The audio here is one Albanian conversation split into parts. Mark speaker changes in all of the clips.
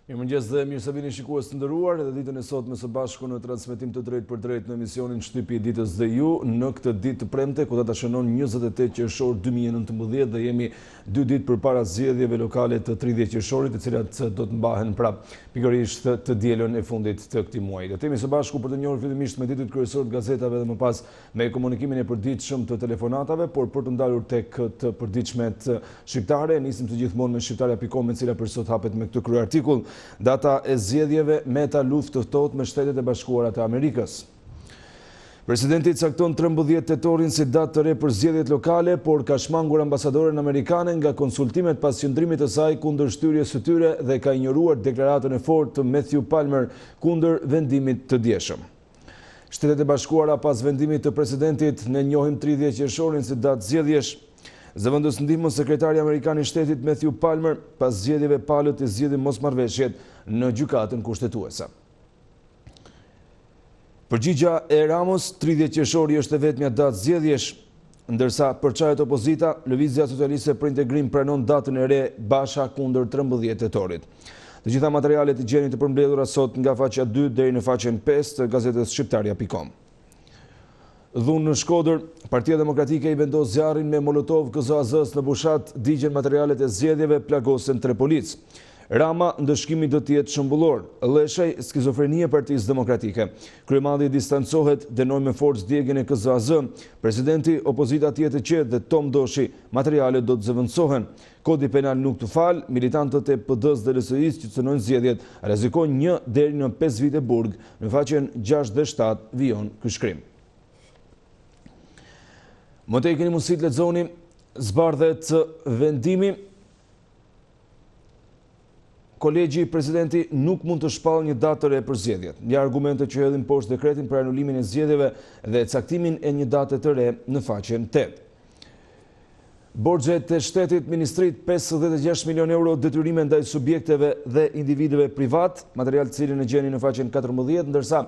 Speaker 1: Mirëmëngjes dhe mirë se vini shikues të nderuar, edhe ditën e sotme së bashku në transmetim të drejtë për drejtë në emisionin Shtypi Ditës dhe ju në këtë ditë të premte ku data shënon 28 qershor 2019 dhe jemi 2 ditë përpara zgjedhjeve lokale të 30 qershorit, të cilat do të mbahen prapë pikërisht të dielën e fundit të këtij muaji. Do të jemi së bashku për të njohur fillimisht me ditët kryesore të gazetave dhe më pas me komunikimin e përditshëm të telefonatave, por për të ndalur tek të përditshmet shqiptare, nisim të gjithmonë me shqiptarja.com, e cila për sot hapet me këtë krye artikull. Data e zgjedhjeve meta luftë të ftohtë me Shtetet e Bashkuara të Amerikës. Presidenti cakton 13 tetorin si datë të re për zgjedhjet lokale, por ka shmangur ambasadoren amerikane nga konsultimet pas qëndrimit të saj kundër shtyrjes së tyre dhe ka injoruar deklaratën e fortë të Matthew Palmer kundër vendimit të dieshëm. Shtetet e Bashkuara pas vendimit të presidentit ne njohim 30 qershorin si datë zgjedhjesh. Zëvendës ndihmës sekretari amerikan i shtetit Matthew Palmer pas zgjedhjeve palët i zgjidhi mosmarrveshjet në gjykatën kushtetuese. Përgjigja e Ramos, 30 qershori është e vetmja datë zgjedhjesh, ndërsa përçajet opozita, Lëvizja Socialiste për Integrim pranon datën e re Basha kundër 13 tetorit. Të gjitha materialet i gjeni të përmbledhura sot nga faqja 2 deri në faqen 5 të gazetës shqiptarja.com. Dhunë në Shkodër, Partia Demokratike i vendos zjarrin me molotov KZAZ-s në Bushat, digjen materialet e zgjedhjeve plagosen 3 policë. Rama ndëshkimi do të jetë shëmbullor, Leshaj skizofrenia e Partisë Demokratike. Kryemadi distancohet, dënoi me forcë djegjen e KZAZ. Presidenti opozita tjetë qetë dhe Tom Doshi, materialet do të zëvendësohen. Kodi penal nuk të fal, militantët e PD-s dhe LSI-s që cënojnë zgjedhjet rrezikojnë 1 deri në 5 vite burg. Në faqen 6 dhe 7 vijon ky shkrim. Më tej keni mundësi të lexoni, zbardhet vendimi. Kolegji i presidenti nuk mund të shpallë një datë të re për zgjedhjet. Një argumente që hedhin poshtë dekretin për anulimin e zgjedhjeve dhe caktimin e një date të re në faqen 8. Borxhet e shtetit ministrit 56 milion euro detyrime ndaj subjekteve dhe individëve privat, material të cilin e gjeni në faqen 14, ndërsa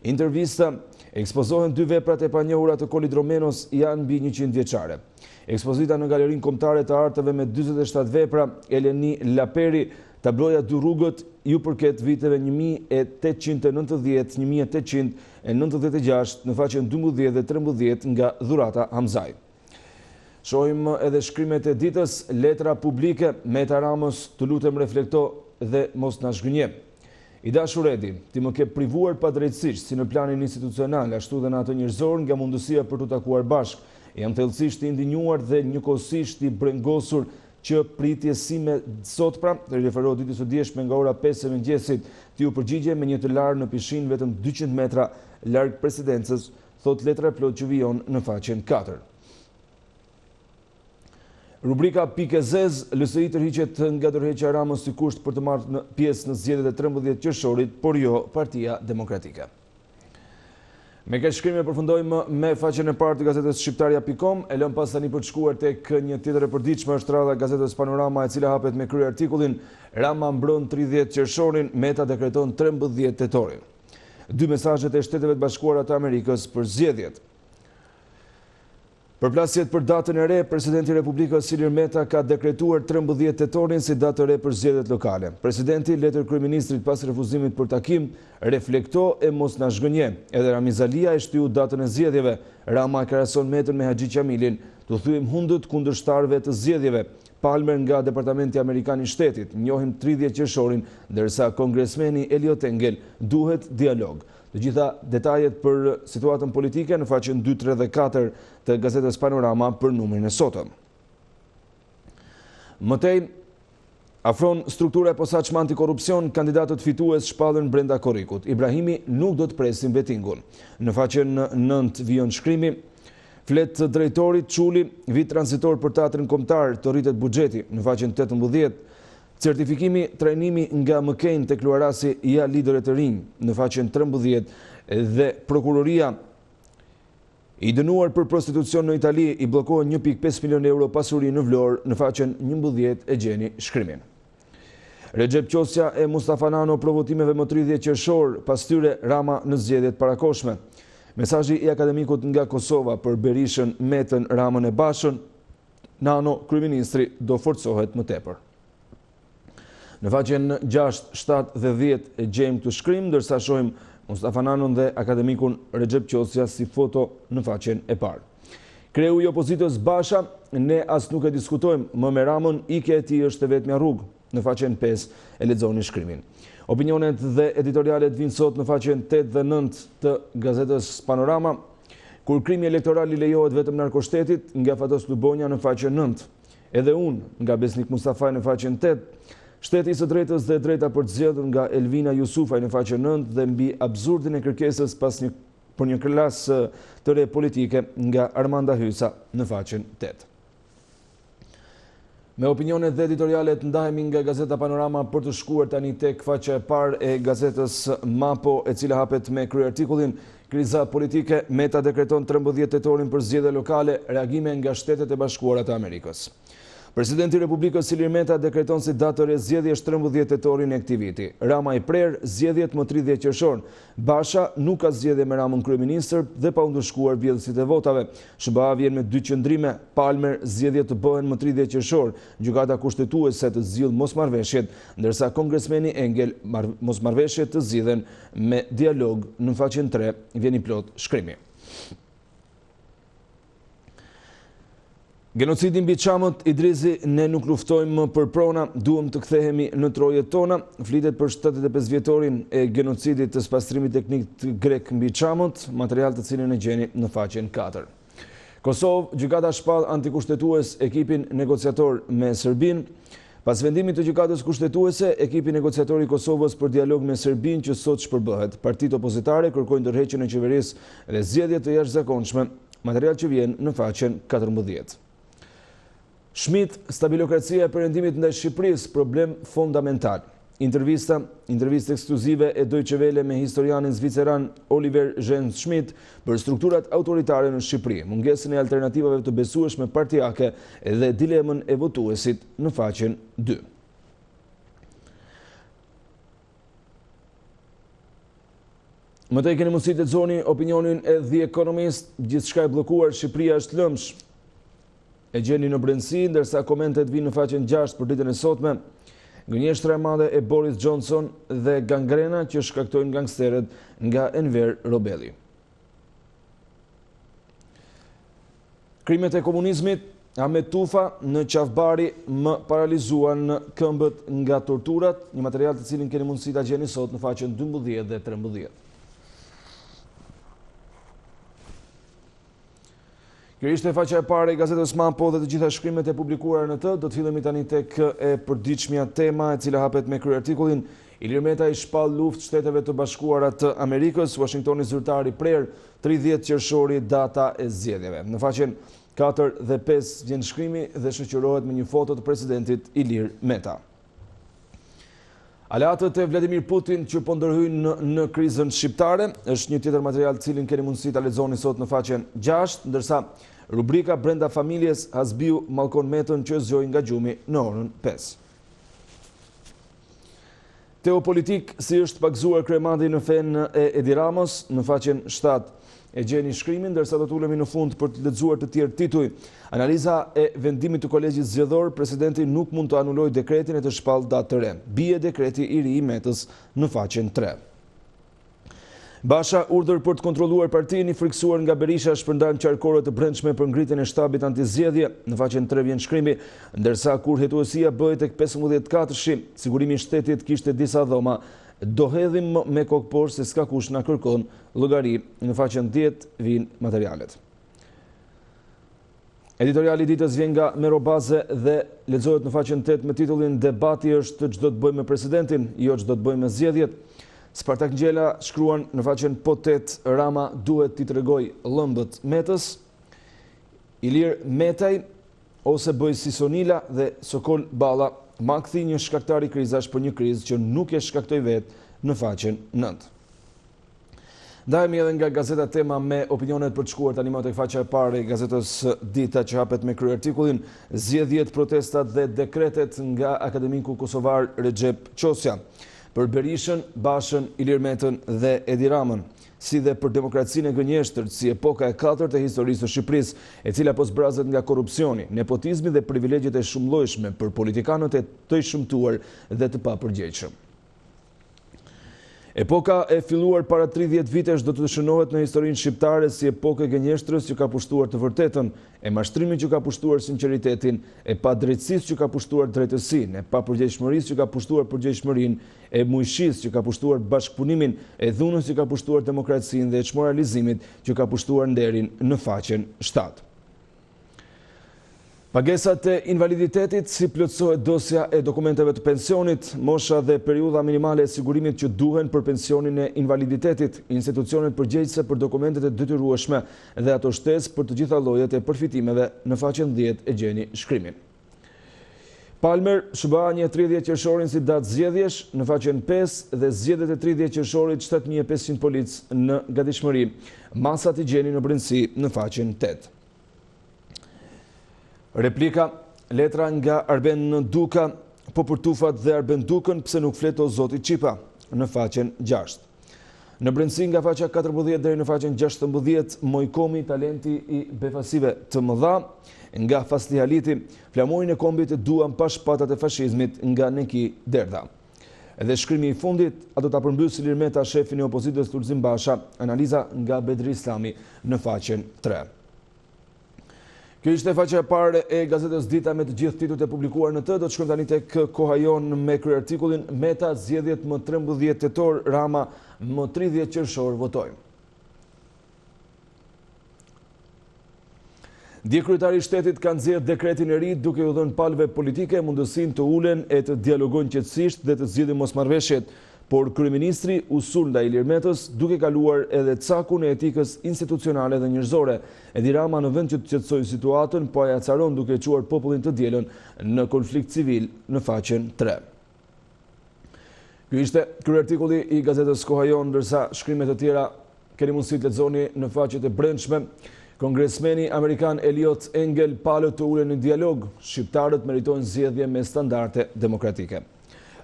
Speaker 1: intervista ekspozohen 2 veprat e panjohura të Kolit Romenos janë mbi 100 vjeçare. Ekspozita në Galerinë Kombëtare të Arteve me 47 vepra, Eleni Laperi, tabloja 2 rrugët, ju përket viteve 1890-1896 në faqen 12 dhe 13 nga Dhurata Hamzaj. Shohim edhe shkrimet e ditës, letra publike, Meta Ramos, të lutem reflekto dhe mos na zhgënje. I dashur Edi, ti më ke privuar padrejtësisht si në planin institucional, ashtu dhe në atë njerëzor nga mundësia për të takuar bashk. Jam thellësisht i ndinjuar dhe njëkohësisht i brengosur që pritje si me sot pra, të referohet ditës së dieshme nga ora 5 e mëngjesit, ti u përgjigje me një të larë në pishin vetëm 200 metra larg presidencës, thot letra e plot që vijon në faqen 4. Rubrika Pike Zez, LSI tërhiqet nga dorëheqja e Ramës si kusht për të marrë pjesë në zgjedhjet e 13 qershorit, por jo Partia Demokratike. Me këtë shkrim e përfundojmë me faqen e parë të gazetës shqiptarja.com, e lëm pas tani për të shkuar tek një tjetër e përditshme, është radha gazetës Panorama, e cila hapet me krye artikullin Rama mbron 30 qershorin, Meta dekreton 13 tetorin. 2 mesazhet e Shteteve të Bashkuara të Amerikës për zgjedhjet. Përplasjet për datën e re, presidenti i Republikës Ilir Meta ka dekretuar 13 tetorin si datë të re për zgjedhjet lokale. Presidenti letër kryeministrit pas refuzimit për takim, reflekto e mos na zhgënje. Edhe Ramizalia e shtyu datën e zgjedhjeve. Rama e krahason Metën me Haxhi Qamilin, të thyejmë hundët kundërshtarëve të zgjedhjeve. Palmer nga Departamenti Amerikan i Shtetit, njohim 30 qershorin, ndërsa kongresmeni Eliot Engel duhet dialog. Të gjitha detajet për situatën politike në faqen 2, 3 dhe 4 të gazetës Panorama për numrin e sotëm. Mëtej, afron struktura e posaçme antikorrupsion, kandidatët fitues shpallën brenda korrikut. Ibrahimi nuk do të presin vetingun. Në faqen 9 vijon shkrimi, flet drejtori Çuli, vit transitor për teatrin kombëtar, të rritet buxheti. Në faqen 18, certifikimi trajnimi nga McCain tek Luarasi ja liderë të rinj. Në faqen 13 dhe prokuroria i dënuar për prostitucion në Itali i bllokohen 1.5 milion euro pasuri në Vlorë. Në faqen 11 e gjeni shkrimin. Recep Qosja e Mustafa Nano provotimeve më 30 qershor, pas tyre Rama në zgjedhjet parakoshme. Mesazhi i akademikut nga Kosova për Berishën, Metën, Ramën e Bashën, Nano, kryeministri do forcohet më tepër. Në faqen 6, 7 dhe 10 e gjejmë këtë shkrim, ndërsa shohim Mustafa Nanon dhe akademikun Recep Qosja si foto në faqen e parë. Kreu i opozitës Basha, ne as nuk e diskutojmë, më me Ramën, ikja e tij është e vetmja rrugë. Në faqen 5 e lexoni shkrimin. Opinionet dhe editorialet vinë sot në faqen 8 dhe 9 të gazetës Panorama, kur krimi elektoral i lejohet vetëm narkoshtetit, nga Fatos Lubonja në faqen 9. Edhe unë nga Besnik Mustafaj në faqen 8, shteti i së drejtës dhe drejta për të zgjedhur nga Elvina Jusufaj në faqen 9 dhe mbi absurdin e kërkesës për një klasë të re politike nga Armanda Hysa në faqen 8. Me opinionet dhe editorialet ndahemi nga Gazeta Panorama për të shkuar tani tek faqja e parë e gazetës Mapo, e cila hapet me kryartikullin Kriza politike, Meta dekreton 13 tetorin për zgjedhje lokale, reagime nga Shtetet e Bashkuara të Amerikës. Presidenti i Republikës Ilir Meta dekreton si datë të re zgjedhjesh 13 tetorin e këtij viti. Rama i prer zgjedhjet më 30 qershor. Basha nuk ka zgjedhje me Ramën kryeministër dhe pa u ndëshkuar vjedhësit e votave. SBA vjen me 2 qëndrime, Palmer zgjedhjet të bëhen më 30 qershor. Gjykata kushtetuese të zgjidh mosmarrveshjet, ndërsa kongresmeni Engel mosmarrveshjet të zgjidhen me dialog. Në faqen 3 vjen i plot shkrimi. Genocidi mbi çamët, Idrizi, ne nuk luftojmë për prona, duhem të kthehemi në trojet tona. Flitet për 75 vjetorin e genocidit të spastrimit teknik të grek mbi çamët, material të cilin e gjeni në faqen 4. Kosovë, gjykata shpall antikushtetues ekipin negociator me Serbinë. Pas vendimit të gjykatës kushtetuese, ekipi negociator i Kosovës për dialog me Serbinë që sot shpërbëhet. Partitë opozitare kërkojnë ndërheqjen e qeverisë dhe zgjedhje të jashtëzakonshme, material që vjen në faqen 14. Schmidt, stabilokracia e perëndimit ndaj Shqipërisë, problem fondamental. Intervistë ekskluzive e Deutsche Welle me historianin zviceran Oliver Jens Schmidt për strukturat autoritare në Shqipëri, mungesën e alternativave të besueshme partijake dhe dilemën e votuesit në faqen 2. Më tej keni mundësi të lexoni opinionin e The Economist, gjithçka e bllokuar, Shqipëria është lëmsh. E gjeni në brendësi, ndërsa komentet vinë në faqen 6 për ditën e sotme. Gënjeshtra e madhe e Boris Johnson dhe gangrena që shkaktojnë gangsterët nga Enver Robelli. Krimet e komunizmit, Ahmet Tufa në Qafbari më paralizuan këmbët nga torturat, një material të cilin keni mundësi ta gjeni sot në faqen 12 dhe 13. Kjo ishte faqja e parë e gazetës Mapo dhe të gjitha shkrimet e publikuara në të. Do të fillemi tani tek e përditshmja tema e cila hapet me kryartikullin Ilir Meta i shpall luftë Shteteve të Bashkuara të Amerikës, Washingtoni zyrtari prer 30 qershori data e zgjedhjeve. Në faqen 4 dhe 5 vjen shkrimi dhe shoqërohet me një foto të presidentit Ilir Meta. Aleatët e Vladimir Putin që po ndërhyjnë në krizën shqiptare është një tjetër material cilin keni mundësi ta lexoni sot në faqen 6, ndërsa rubrika brenda familjes Hasbiu mallkon Metën që zgjoi nga gjumi në orën 5. Teopolitik, si është pagzuar kryemandi në fenë e Edi Ramos, në faqen 7 e gjeni shkrimin, ndërsa do të ulemi në fund për të lexuar të tjerë tituj. Analiza e vendimit të kolegjit zgjedhor, presidenti nuk mund të anulojë dekretin e të shpallë datë të re. Bie dekreti i ri i Metës në faqen 3. Basha urdhër për të kontrolluar partinë, i friksuar nga Berisha shpërndan qarkore të brendshme për ngritjen e shtabit antizgjedhje, në faqen 3 vjen shkrimi, ndërsa kur hetuesia bëhet tek 15-4-shi, sigurimi i shtetit kishte disa dhoma. Do hedhim me kokë poshtë se s'ka kush na kërkon llogari. Në faqen 10 vijnë materialet. Editoriali Ditës vjen nga Merobaze dhe lexohet në faqen 8 me titullin Debati është ç'do të bëjmë me presidentin, jo ç'do të bëjmë me zgjedhjet. Spartak Ngjela shkruan në faqen 8 Rama duhet t'i tregoj llëmbët Metës. Ilir Metaj ose bëj si Sonila dhe Sokol Balla makthi një shkaktar i krizash për një krizë që nuk e shkaktoi vetë në faqen 9. Ndajemi edhe nga gazeta Tema me opinionet për të shkuar tani më tek faqja e parë e gazetës Dita që hapet me kryartikullin Zgjedhjet, protestat dhe dekretet nga akademiku kosovar Recep Qosja. për Berishën, Bashën, Ilir Metën dhe Edi Ramën, si dhe për demokracinë e gënjeshtër, si epoka e 4 e historisë së Shqipërisë, e cila po zbrazet nga korrupsioni, nepotizmi dhe privilegjet e shumëllojshme për politikanët e të shëmtuar dhe të papërgjegjshëm. Epoka e filluar para 30 vitesh do të shënohet në historinë shqiptare si epokë e gënjeshtrës që ka pushtuar të vërtetën, e mashtrimit që ka pushtuar sinqeritetin, e padrejtësisë që ka pushtuar drejtësinë, e papërgjegjshmërisë që ka pushtuar përgjegjshmërinë, e mujshisë që ka pushtuar bashkëpunimin, e dhunës që ka pushtuar demokracinë dhe e çmoralizimit që ka pushtuar nderin në faqen 7. Pagesat e invaliditetit, si plotësohet dosja e dokumenteve të pensionit, mosha dhe periudha minimale e sigurimit që duhen për pensionin e invaliditetit, institucionet përgjegjëse për dokumentet e detyrueshme dhe ato shtesë për të gjitha llojet e përfitimeve në faqen 10 e gjeni shkrimin. Palmer SBA një 30 qershorin si datë zgjedhjesh në faqen 5 dhe zgjedhjet e 30 qershorit 7500 polic në gatishmëri. Masat i gjeni në brendësi në faqen 8. Replika, letra nga Arben Duka, po për tufat dhe Arben Dukën pse nuk flet o zoti Qipa, në faqen 6. Në brendësi nga faqja 14 deri në faqen 16, Mojkomi, talenti i befasive të mëdha, nga Fasli Haliti, flamurin e kombit e duan pa shpatat e fashizmit nga Neki Derda. Edhe shkrimi i fundit, ato ta përmbys Ilir Meta, shefin e opozitës Lulzim Basha, analiza nga Bedri Islami në faqen 3. Kjo ishte faqja e parë e gazetës Dita me të gjithë titujt e publikuar në të. Do të shkojmë tani tek Koha Jon me kryerartikullin Meta zgjedhjet më 13 tetor, Rama më 30 qershor votojmë. Dje kryetari i shtetit ka nxjerrë dekretin e ri duke u dhënë palëve politike mundësinë të ulen e të dialogojnë qetësisht dhe të zgjidhin mosmarrveshjet. Por kryeministri u sul ndaj Ilir Metës duke kaluar edhe cakun e etikës institucionale dhe njerëzore. Edi Rama në vend që të qetësojë situatën, po ai acaron duke quar popullin të dielën në konflikt civil në faqen 3. Ky ishte kryerartikulli i gazetës Koha Jon, ndërsa shkrimet e tjera keni mundësi të lexoni në faqet e brendshme. Kongresmeni amerikan Eliot Engel palët të ulen në dialog, shqiptarët meritojnë zgjedhje me standarde demokratike.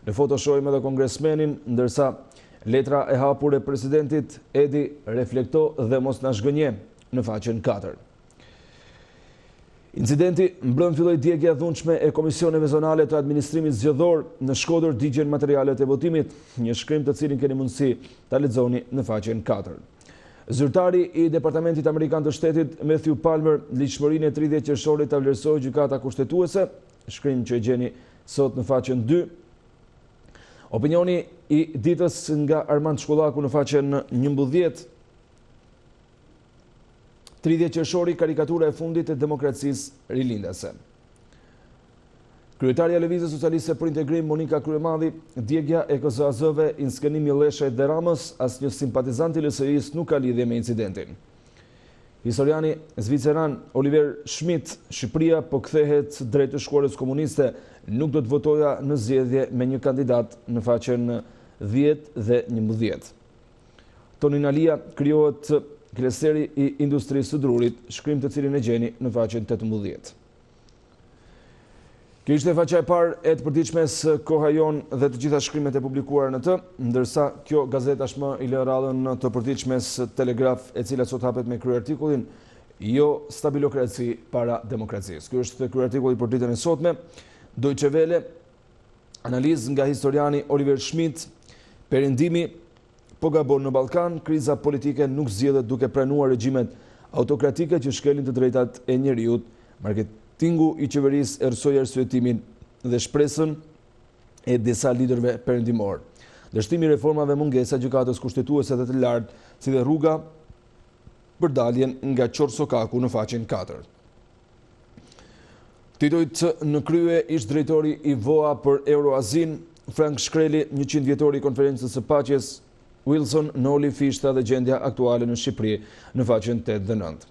Speaker 1: Në foto shohim edhe kongresmenin, ndërsa letra e hapur e presidentit Edi reflekto dhe mos na zhgënje në faqen 4. Incidenti mbrëm filloi djegja dhunshme e komisioneve zonale të administrimit zgjedhor në Shkodër, digjen materialet e votimit, një shkrim të cilin keni mundësi ta lexoni në faqen 4. Zyrtari i Departamentit Amerikan të Shtetit Matthew Palmer ligjshmërinë e 30 qershorit ta vlerësoi gjykata kushtetuese, shkrim që e gjeni sot në faqen 2. Opinioni i ditës nga Armand Shkollaku në faqen 11. 30 qershori, karikatura e fundit e demokracisë rilindase. Kryetaria e Lëvizjes Socialiste për Integrim Monika Kryemadhi, djegja e KZAZ-ve, inskenimi Leshajt dhe Ramës, asnjë simpatizant i LSI-s nuk ka lidhje me incidentin. Historiani zviceran Oliver Schmidt, Shqipëria po kthehet drejt të shkuarës komuniste, nuk do të votoja në zgjedhje me një kandidat në faqen 10 dhe 11. Tonin Alia krijohet klasteri i industrisë së drurit, shkrim të cilin e gjeni në faqen 18. Kjo ishte faqja e parë e të përditshmes Koha Jon dhe të gjitha shkrimet e publikuara në të, ndërsa kjo gazet tashmë i lë radhën të përditshmes Telegraf, e cila sot hapet me kryerartikullin Jo stabilokraci para demokracisë. Ky është kryerartikulli për ditën e sotme. Deutsche Welle, analizë nga historiani Oliver Schmidt, perëndimi po gabon në Ballkan, kriza politike nuk zgjedhet duke pranuar regjimet autokratike që shkelin të drejtat e njerëzit, marketingu i qeverisë erësoi arsyetimin dhe shpresën e disa liderëve perëndimor. Dështimi i reformave, mungesa e gjykatës kushtetuese dhe të lartë, si dhe rruga për daljen nga Qorsokaku në faqen 4. Titujt në krye ish drejtori i VOA për Euroazin, Frank Shkreli, 100 vjetori i konferencës së paqes, Wilson, Noli, Fishta dhe gjendja aktuale në Shqipëri në faqen 8 dhe 9.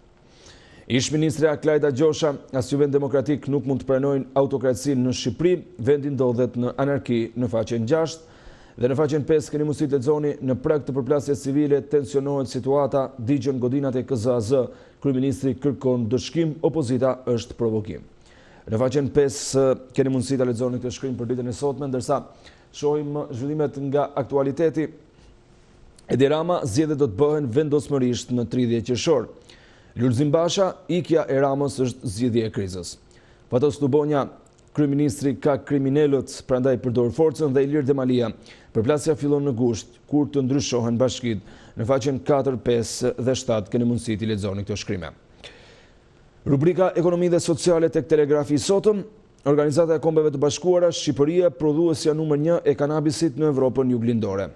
Speaker 1: Ish ministrja Klajda Gjosha, as ju vend demokratik nuk mund të pranojnë autokracinë në Shqipëri, vendi ndodhet në anarki në faqen 6, dhe në faqen 5 keni mundësi të lexoni në prag të përplasjes civile tensionohet situata, digjon godinat e KZAZ, kryeministri kërkon dëshkim, opozita është provokim. Në faqen 5 keni mundësi ta lexoni këtë shkrim për ditën e sotme, ndërsa Shohim zhvillimet nga aktualiteti. Edi Rama zgjedhjet do të bëhen vendosmërisht në 30 qershor. Lulzim Basha, ikja e Ramës është zgjidhje e krizës. Fatos Lubonja, kryeministri ka kriminalët, prandaj përdor forcën dhe Ilir Demalia. Përplasja fillon në gusht, kur të ndryshohen bashkitë. Në faqen 4, 5 dhe 7 keni mundësi të lexoni këto shkrime. Rubrika Ekonomi dhe Sociale tek Telegrafi i sotëm. Organizata e Kombeve të Bashkuara, Shqipëria prodhuesja numër 1 e kanabisit në Evropën juglindore.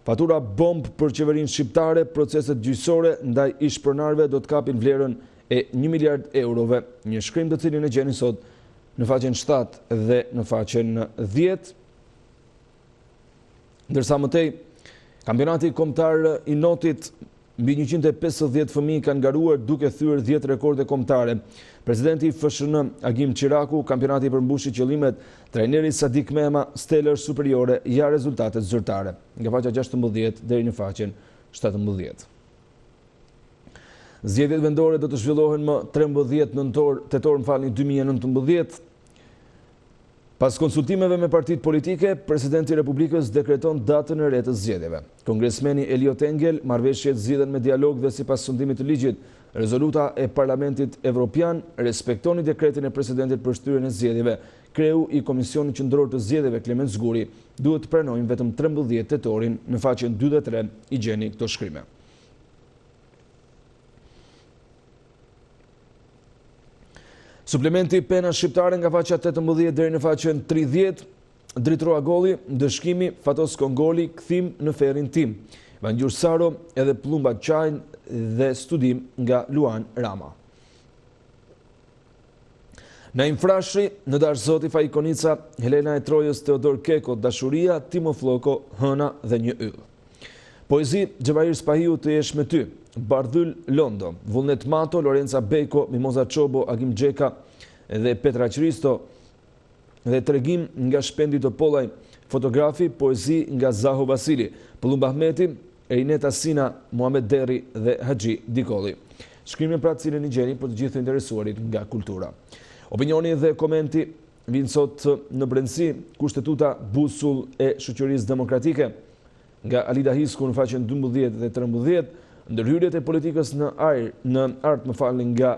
Speaker 1: Fatura bomb për qeverinë shqiptare, proceset gjyqësore ndaj ishpronarëve do të kapin vlerën e 1 miliard eurove. Një shkrim të cilin e gjeni sot në faqen 7 dhe në faqen 10. Ndërsa mëtej, kampionati kombëtar i notit, mbi 150 fëmijë kanë ngaruar duke thyer 10 rekorde kombëtare. Presidenti FSHN Agim Qiraku, kampionati përmbushi qëllimet, trajneri Sadik Mehma, stelër superiore, ja rezultatet zyrtare. Nga faqja 16 deri në faqen 17. Zgjedhjet vendore do të zhvillohen më 13 tetor 2019. Pas konsultimeve me partitë politike, presidenti i Republikës dekreton datën e re të zgjedhjeve. Kongresmeni Eliot Engel, marrëveshjet zgjidhen me dialog dhe sipas sundimit të ligjit. Rezoluta e Parlamentit Evropian respektoni dekretin e presidentit për shtyrjen e zgjedhjeve. Kreu i Komisionit Qendror të Zgjedhjeve Klement Zguri duhet të pranojnë vetëm 13 tetorin. Në faqen 2 dhe 3 i gjeni këto shkrime. Suplementi pena shqiptare nga faqja 18 deri në faqen 30. Dritroa Golli, ndëshkimi, Fatos Kongoli, kthim në ferin tim. Vangjur Saro, edhe Plumba Qajn dhe studim nga Luan Rama. Në Infrashri, në Dashzoti Fajkonica, Helena e Trojës, Teodor Keko, Dashuria, Timo Floko, Hëna dhe një yll. Poezi, Gjevahir Spahiu, Të jesh me ty, Bardhyl Londo, Vullnet Mato, Lorenza Beko, Mimoza Çobo, Agim Gjeka dhe Petra Qristo, dhe tregim nga Shpendi Topolaj, fotografi, poezi nga Zaho Vasili, Pëllumba Ahmeti, Erineta Sina, Muhamet Deri dhe Haxhi Dikoli. Shkrimin pra cilën i gjeni për të gjithë interesuarit nga kultura. Opinioni dhe komenti vinë sot në brendësi kushtetuta busull e shoqërisë demokratike nga Alida Hisku në faqen 12 dhe 13, ndërhyrjet e politikës në art nga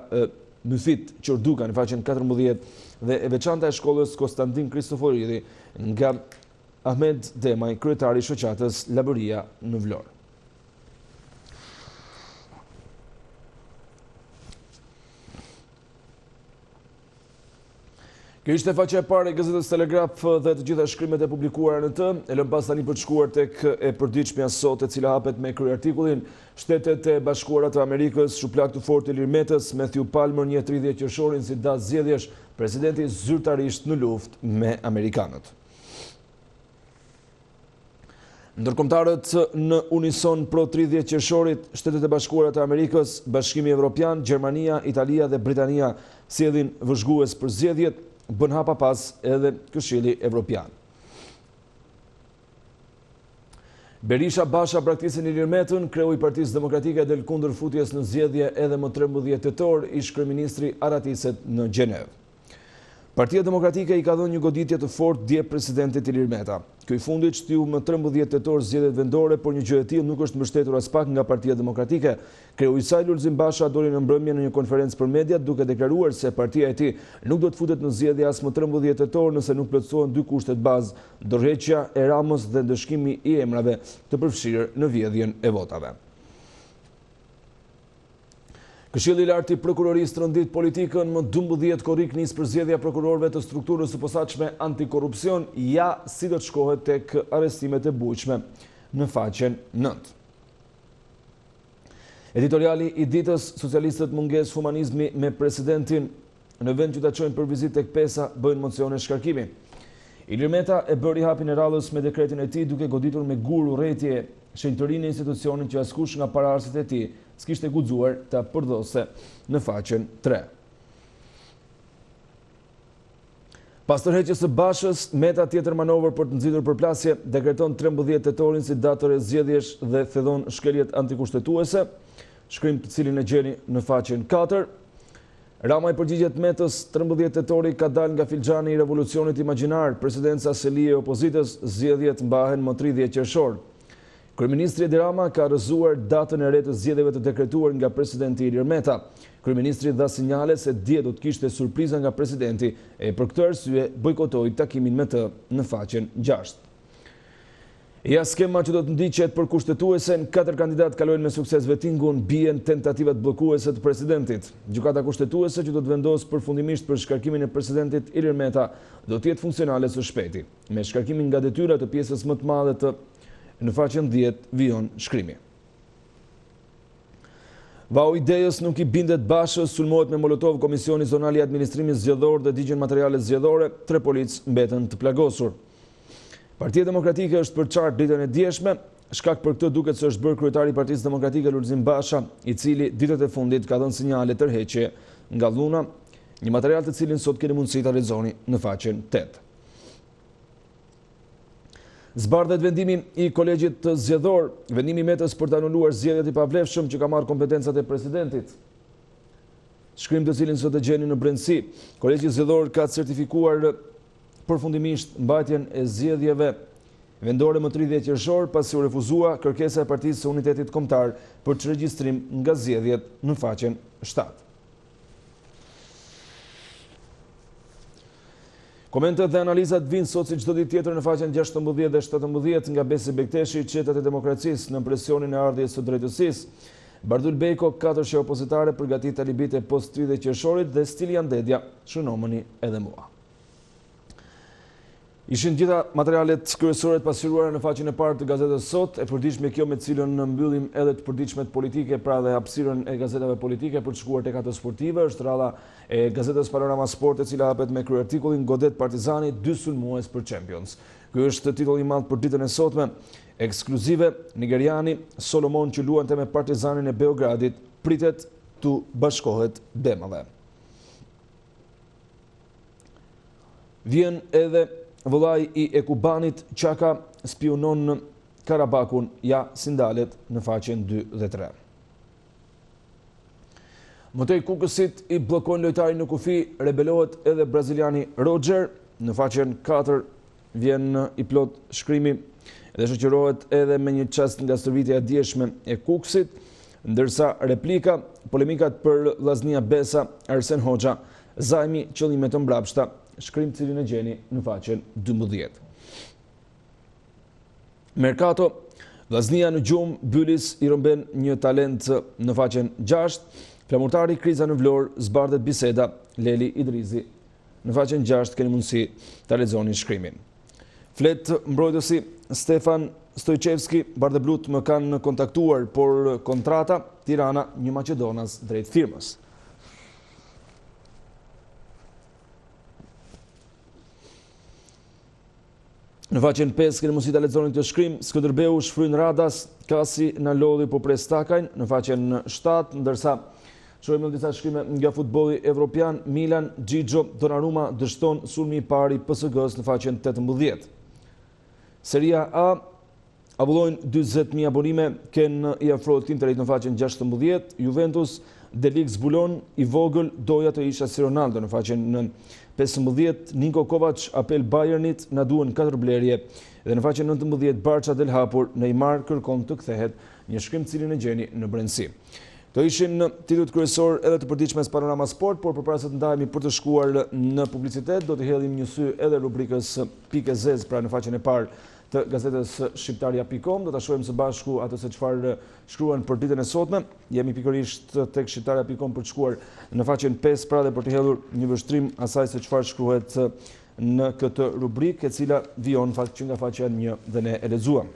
Speaker 1: Myfit Qorduka në faqen 14 dhe e veçanta e shkollës Konstantin Kristoforidi nga Ahmed Demaj, kryetari i shoqatës Laboria në Vlorë. Kjo ishte faqja e parë e gazetës Telegraf dhe të gjitha shkrimet e publikuara në të. E lëm pas tani për të shkuar tek e përditshmja sot, e cila hapet me kryeartikullin Shtetet e Bashkuara të Amerikës, shuplak të fortë i Lirmetës, Matthew Palmer njeh 30 qershorin si datë zgjedhjesh, presidenti zyrtarisht në luftë me amerikanët. Ndërkombëtarët në unison pro 30 qershorit, Shtetet e Bashkuara të Amerikës, Bashkimi Evropian, Gjermania, Italia dhe Britania sjellin vëzhgues për zgjedhjet, bën hapa pas edhe Këshilli Evropian. Berisha Basha braktisin Ilir Metën, kreu i Partisë Demokratike del kundër futjes në zgjedhje edhe më 13 tetor, ish kryeministri aratiset në Gjenevë. Partia Demokratike i ka dhënë një goditje të fortë dje presidentit Ilir Meta. Ky i fundit shtiu më 13 tetor zgjedhjet vendore, por një gjë e tillë nuk është mbështetur as pak nga Partia Demokratike. Kreu i saj Lulzim Basha doli në mbrëmje në një konferencë për mediat duke deklaruar se partia e tij nuk do të futet në zgjedhje as më 13 tetor nëse nuk plotësohen dy kushtet bazë, dorëheqja e Ramës dhe ndëshkimi i emrave të përfshirë në vjedhjen e votave. Këshilli i lartë i prokurorisë rëndit politikën, më 12 korrik nis për zgjedhja prokurorëve të strukturës së posaçme antikorrupsion, ja si do të shkohet tek arrestimet e bujqme në faqen 9. Editoriali i Ditës, socialistët mungesë humanizmi me presidentin, në vend që ta çojnë për vizitë tek pesa, bëjnë mocione shkarkimi. Ilir Meta e bëri hapin e radhës me dekretin e tij duke goditur me gur urrëtie shenjtërinë e institucionit që askush nga paraardhësit e tij s'kishte guxuar ta përdhose në faqen 3. Pas tërheqjes së Bashës, Meta tjetër manovër për të nxitur përplasje, dekreton 13 tetorin si datë e zgjedhjesh dhe thellon shkeljet antikushtetuese, shkrim të cilin e gjeni në faqen 4. Rama i përgjigjet Metës, 13 tetori ka dal nga filxhani i revolucionit imagjinar, presidenca selije e opozitës, zgjedhjet mbahen më 30 qershor. Kryeministri Edi Rama ka rrëzuar datën e re të zgjedhjeve të dekretuar nga presidenti Ilir Meta. Kryeministri dha sinjale se dje do të kishte surpriza nga presidenti e për këtë arsye bojkotoi takimin me të në faqen 6. Ja skema që do të ndiqet për kushtetuesen, 4 kandidat kalojnë me sukses vetingun, bien tentativat bllokuese të presidentit. Gjykata kushtetuese që do të vendos përfundimisht për shkarkimin e presidentit Ilir Meta do të jetë funksionale së shpejti. Me shkarkimin nga detyra të pjesës më të madhe të në faqen 10 vijon shkrimi. Vau Idejës nuk i bindet Bashës, sulmohet me molotov Komisioni Zonal i Administrimit Zgjedhor dhe digjen materiale zgjedhore, 3 polic mbeten të plagosur. Partia Demokratike është për qartë ditën e djeshme, shkak për këtë duket se është bërë kryetari i Partisë Demokratike Lulzim Basha, i cili ditët e fundit ka dhënë sinjale tërheqje nga dhuna, një material të cilin sot keni mundësi ta lexoni në faqen 8. Zbardhet vendimi i kolegjit të zgjedhor, vendimi Metës për të anuluar zgjedhjet i pavlefshëm që ka marrë kompetencat e presidentit. Shkrim të cilin sot e gjeni në brendësi. Kolegji zgjedhor ka certifikuar përfundimisht mbajtjen e zgjedhjeve vendore më 30 qershor pasi u refuzua kërkesa e Partisë së Unitetit Kombëtar për të regjistrim nga zgjedhjet në faqen 7. Komentet dhe analizat vinë sot si çdo ditë tjetër në faqen 16 dhe 17 nga Besi Bekteshi, qetat e demokracisë në presionin e ardhjes së drejtësisë. Bardul Bejko, 4 she opozitare përgatit talibit e post 30 qershorit dhe Stilian Dedja, shënomëni edhe mua. Ishin gjitha materialet kryesore të pasqyruara në faqen e parë të gazetës sot, e përditshme kjo me cilën në mbyllim edhe të përditshmet politike, pra dhe hapësirën e gazetave politike për të shkuar tek ato sportive, është rradha e gazetës Panorama Sport, e cila hapet me kryertikullin Godet Partizani 2 sulmues për Champions. Ky është titulli i madh për ditën e sotme. Ekskluzive, nigeriani Solomon që luante me Partizanin e Beogradit pritet të bashkohet Bemave. Vjen edhe vëllai i Ekubanit, Çaka spionon në Karabakun, ja sindalet në faqen 2 dhe 3. Mëtej Kukësit i bllokojnë lojtarin në kufi, rebelohet edhe braziliani Roger, në faqen 4 vjen i plot shkrimi dhe shoqërohet edhe me një çast nga stërvitja e djeshme e Kukësit, ndërsa replika, polemikat për Vllaznia Besa, Arsen Hoxha, zajmi qëllime të mbrapshta, shkrim cilin e gjeni në faqen 12. Mercato, Vllaznia në gjumë, Bylis i rëmben një talent në faqen 6, flamurtari kriza në Vlorë, zbardhet biseda, Leli Idrizi. Në faqen 6 keni mundësi ta lexoni shkrimin. Flet mbrojtësi Stefan Stojčevski, Bardheblut më kanë kontaktuar, por kontrata Tirana një Maqedonas drejt firmës. Në faqen 5 keni mundësi ta lexoni këtë shkrim, Skënderbeu shfryn Radas, Kasi na lodhi po pres takajn, në faqen 7, ndërsa shohim disa shkrime nga futbolli evropian, Milan, Gigio, Donnarumma dështon sulmi i parë i PSG-s në faqen 18. Seria A avullojnë 40.000 abonime, ken i afrohet Interit në faqen 16, Juventus, Delig zbulon, i vogël doja të isha si Ronaldo në faqen 15, Ninko Kovac apel Bayernit, na duhen 4 blerje, dhe në faqen 19, Barça del hapur, Neymar kërkon të kthehet, një shkrim cilin e gjeni në brendësi. Këto ishin titujt kryesor edhe të përditshme së Panorama Sport, por përpara se të ndahemi për të shkuar në publicitet, do të hedhim një sy edhe rubrikës Pikë Zez, pra në faqen e parë të gazetës shqiptarja.com. Do ta shohim së bashku atë se çfarë shkruan për ditën e sotme. Jemi pikërisht tek shqiptarja.com për të shkuar në faqen 5, pra dhe për të hedhur një vështrim asaj se çfarë shkruhet në këtë rubrikë, e cila vijon që nga faqja 1 dhe ne e lexuam.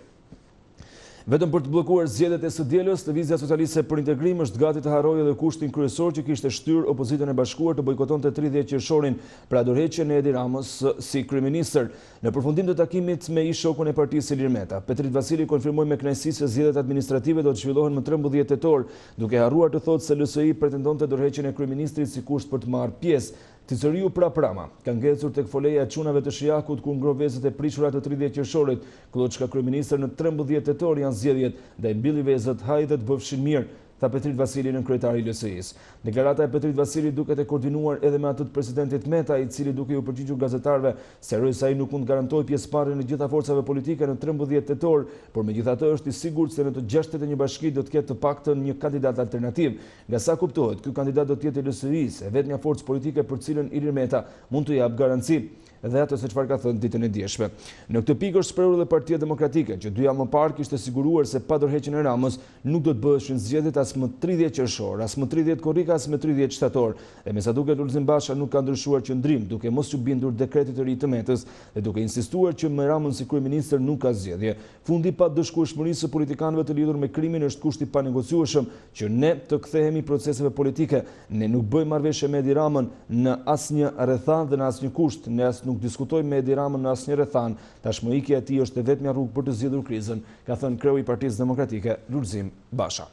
Speaker 1: Vetëm për të bllokuar zgjedhjet e së dielës, Lëvizja Socialiste për Integrim është gati të harrojë edhe kushtin kryesor që kishte shtyrë opozitën e bashkuar të bojkotonte 30 qershorin për dorëheqjen e Edi Ramës si kryeministër. Në përfundim të takimit me ish-shokun e partisë Ilir Meta, Petrit Vasili konfirmoi me kënaqësi se zgjedhjet administrative do të zhvillohen më 13 tetor, duke harruar të thotë se LSI pretendonte dorëheqjen e kryeministrit si kusht për të marrë pjesë. Ticëriu prapërama ka ngecur tek foleja e çunave të Shijakut ku ngrov vezët e prishura të 30 qershorit. Kloçka kryeministër në 13 tetor janë zgjedhjet, ndaj mbylli vezët, hajde të bëfshin mirë. tha Petrit Vasili në kryetari i LSI-s. Deklarata e Petrit Vasili duket e koordinuar edhe me atë të presidentit Meta, i cili duke u përgjigjur gazetarëve sqaroi se ai nuk mund garantoj pjesëmarrjen e gjitha forcave politike në 13 tetor, por megjithatë është i sigurt se në të 61 bashki do të ketë të paktën një kandidat alternativ. Nga sa kuptohet, ky kandidat do të jetë i LSI-s, e vetmja forcë politike për cilën Ilir Meta mund të jap garanci. Dhe ato se çfarë ka thënë ditën e dieshme. Në këtë pikë është shprehur edhe Partia Demokratike, që 2 javë më parë kishte siguruar se pa dorëheqjen e Ramës nuk do të bëheshin zgjedhjet as më 30 qershor, as më 30 korrik, as më 30 shtator. Dhe me sa duket Lulzim Basha nuk ka ndryshuar qendrim, duke mos u bindur dekretit të ri të Metës dhe duke insistuar që me Ramën si kryeministër nuk ka zgjedhje. Fundi pa dëshkueshmërisë së politikanëve të lidhur me krimin është kushti pa negociueshëm që ne të kthehemi proceseve politike. Ne nuk bëjmë marrëveshje me Edi Ramën në asnjë rrethan dhe në asnjë kusht, ne nuk diskutojmë me Edi Ramën në asnjë rrethan. Tashmë ikja e tij është e vetmja rrugë për të zgjidhur krizën, ka thënë kreu i Partisë Demokratike Lulzim Basha.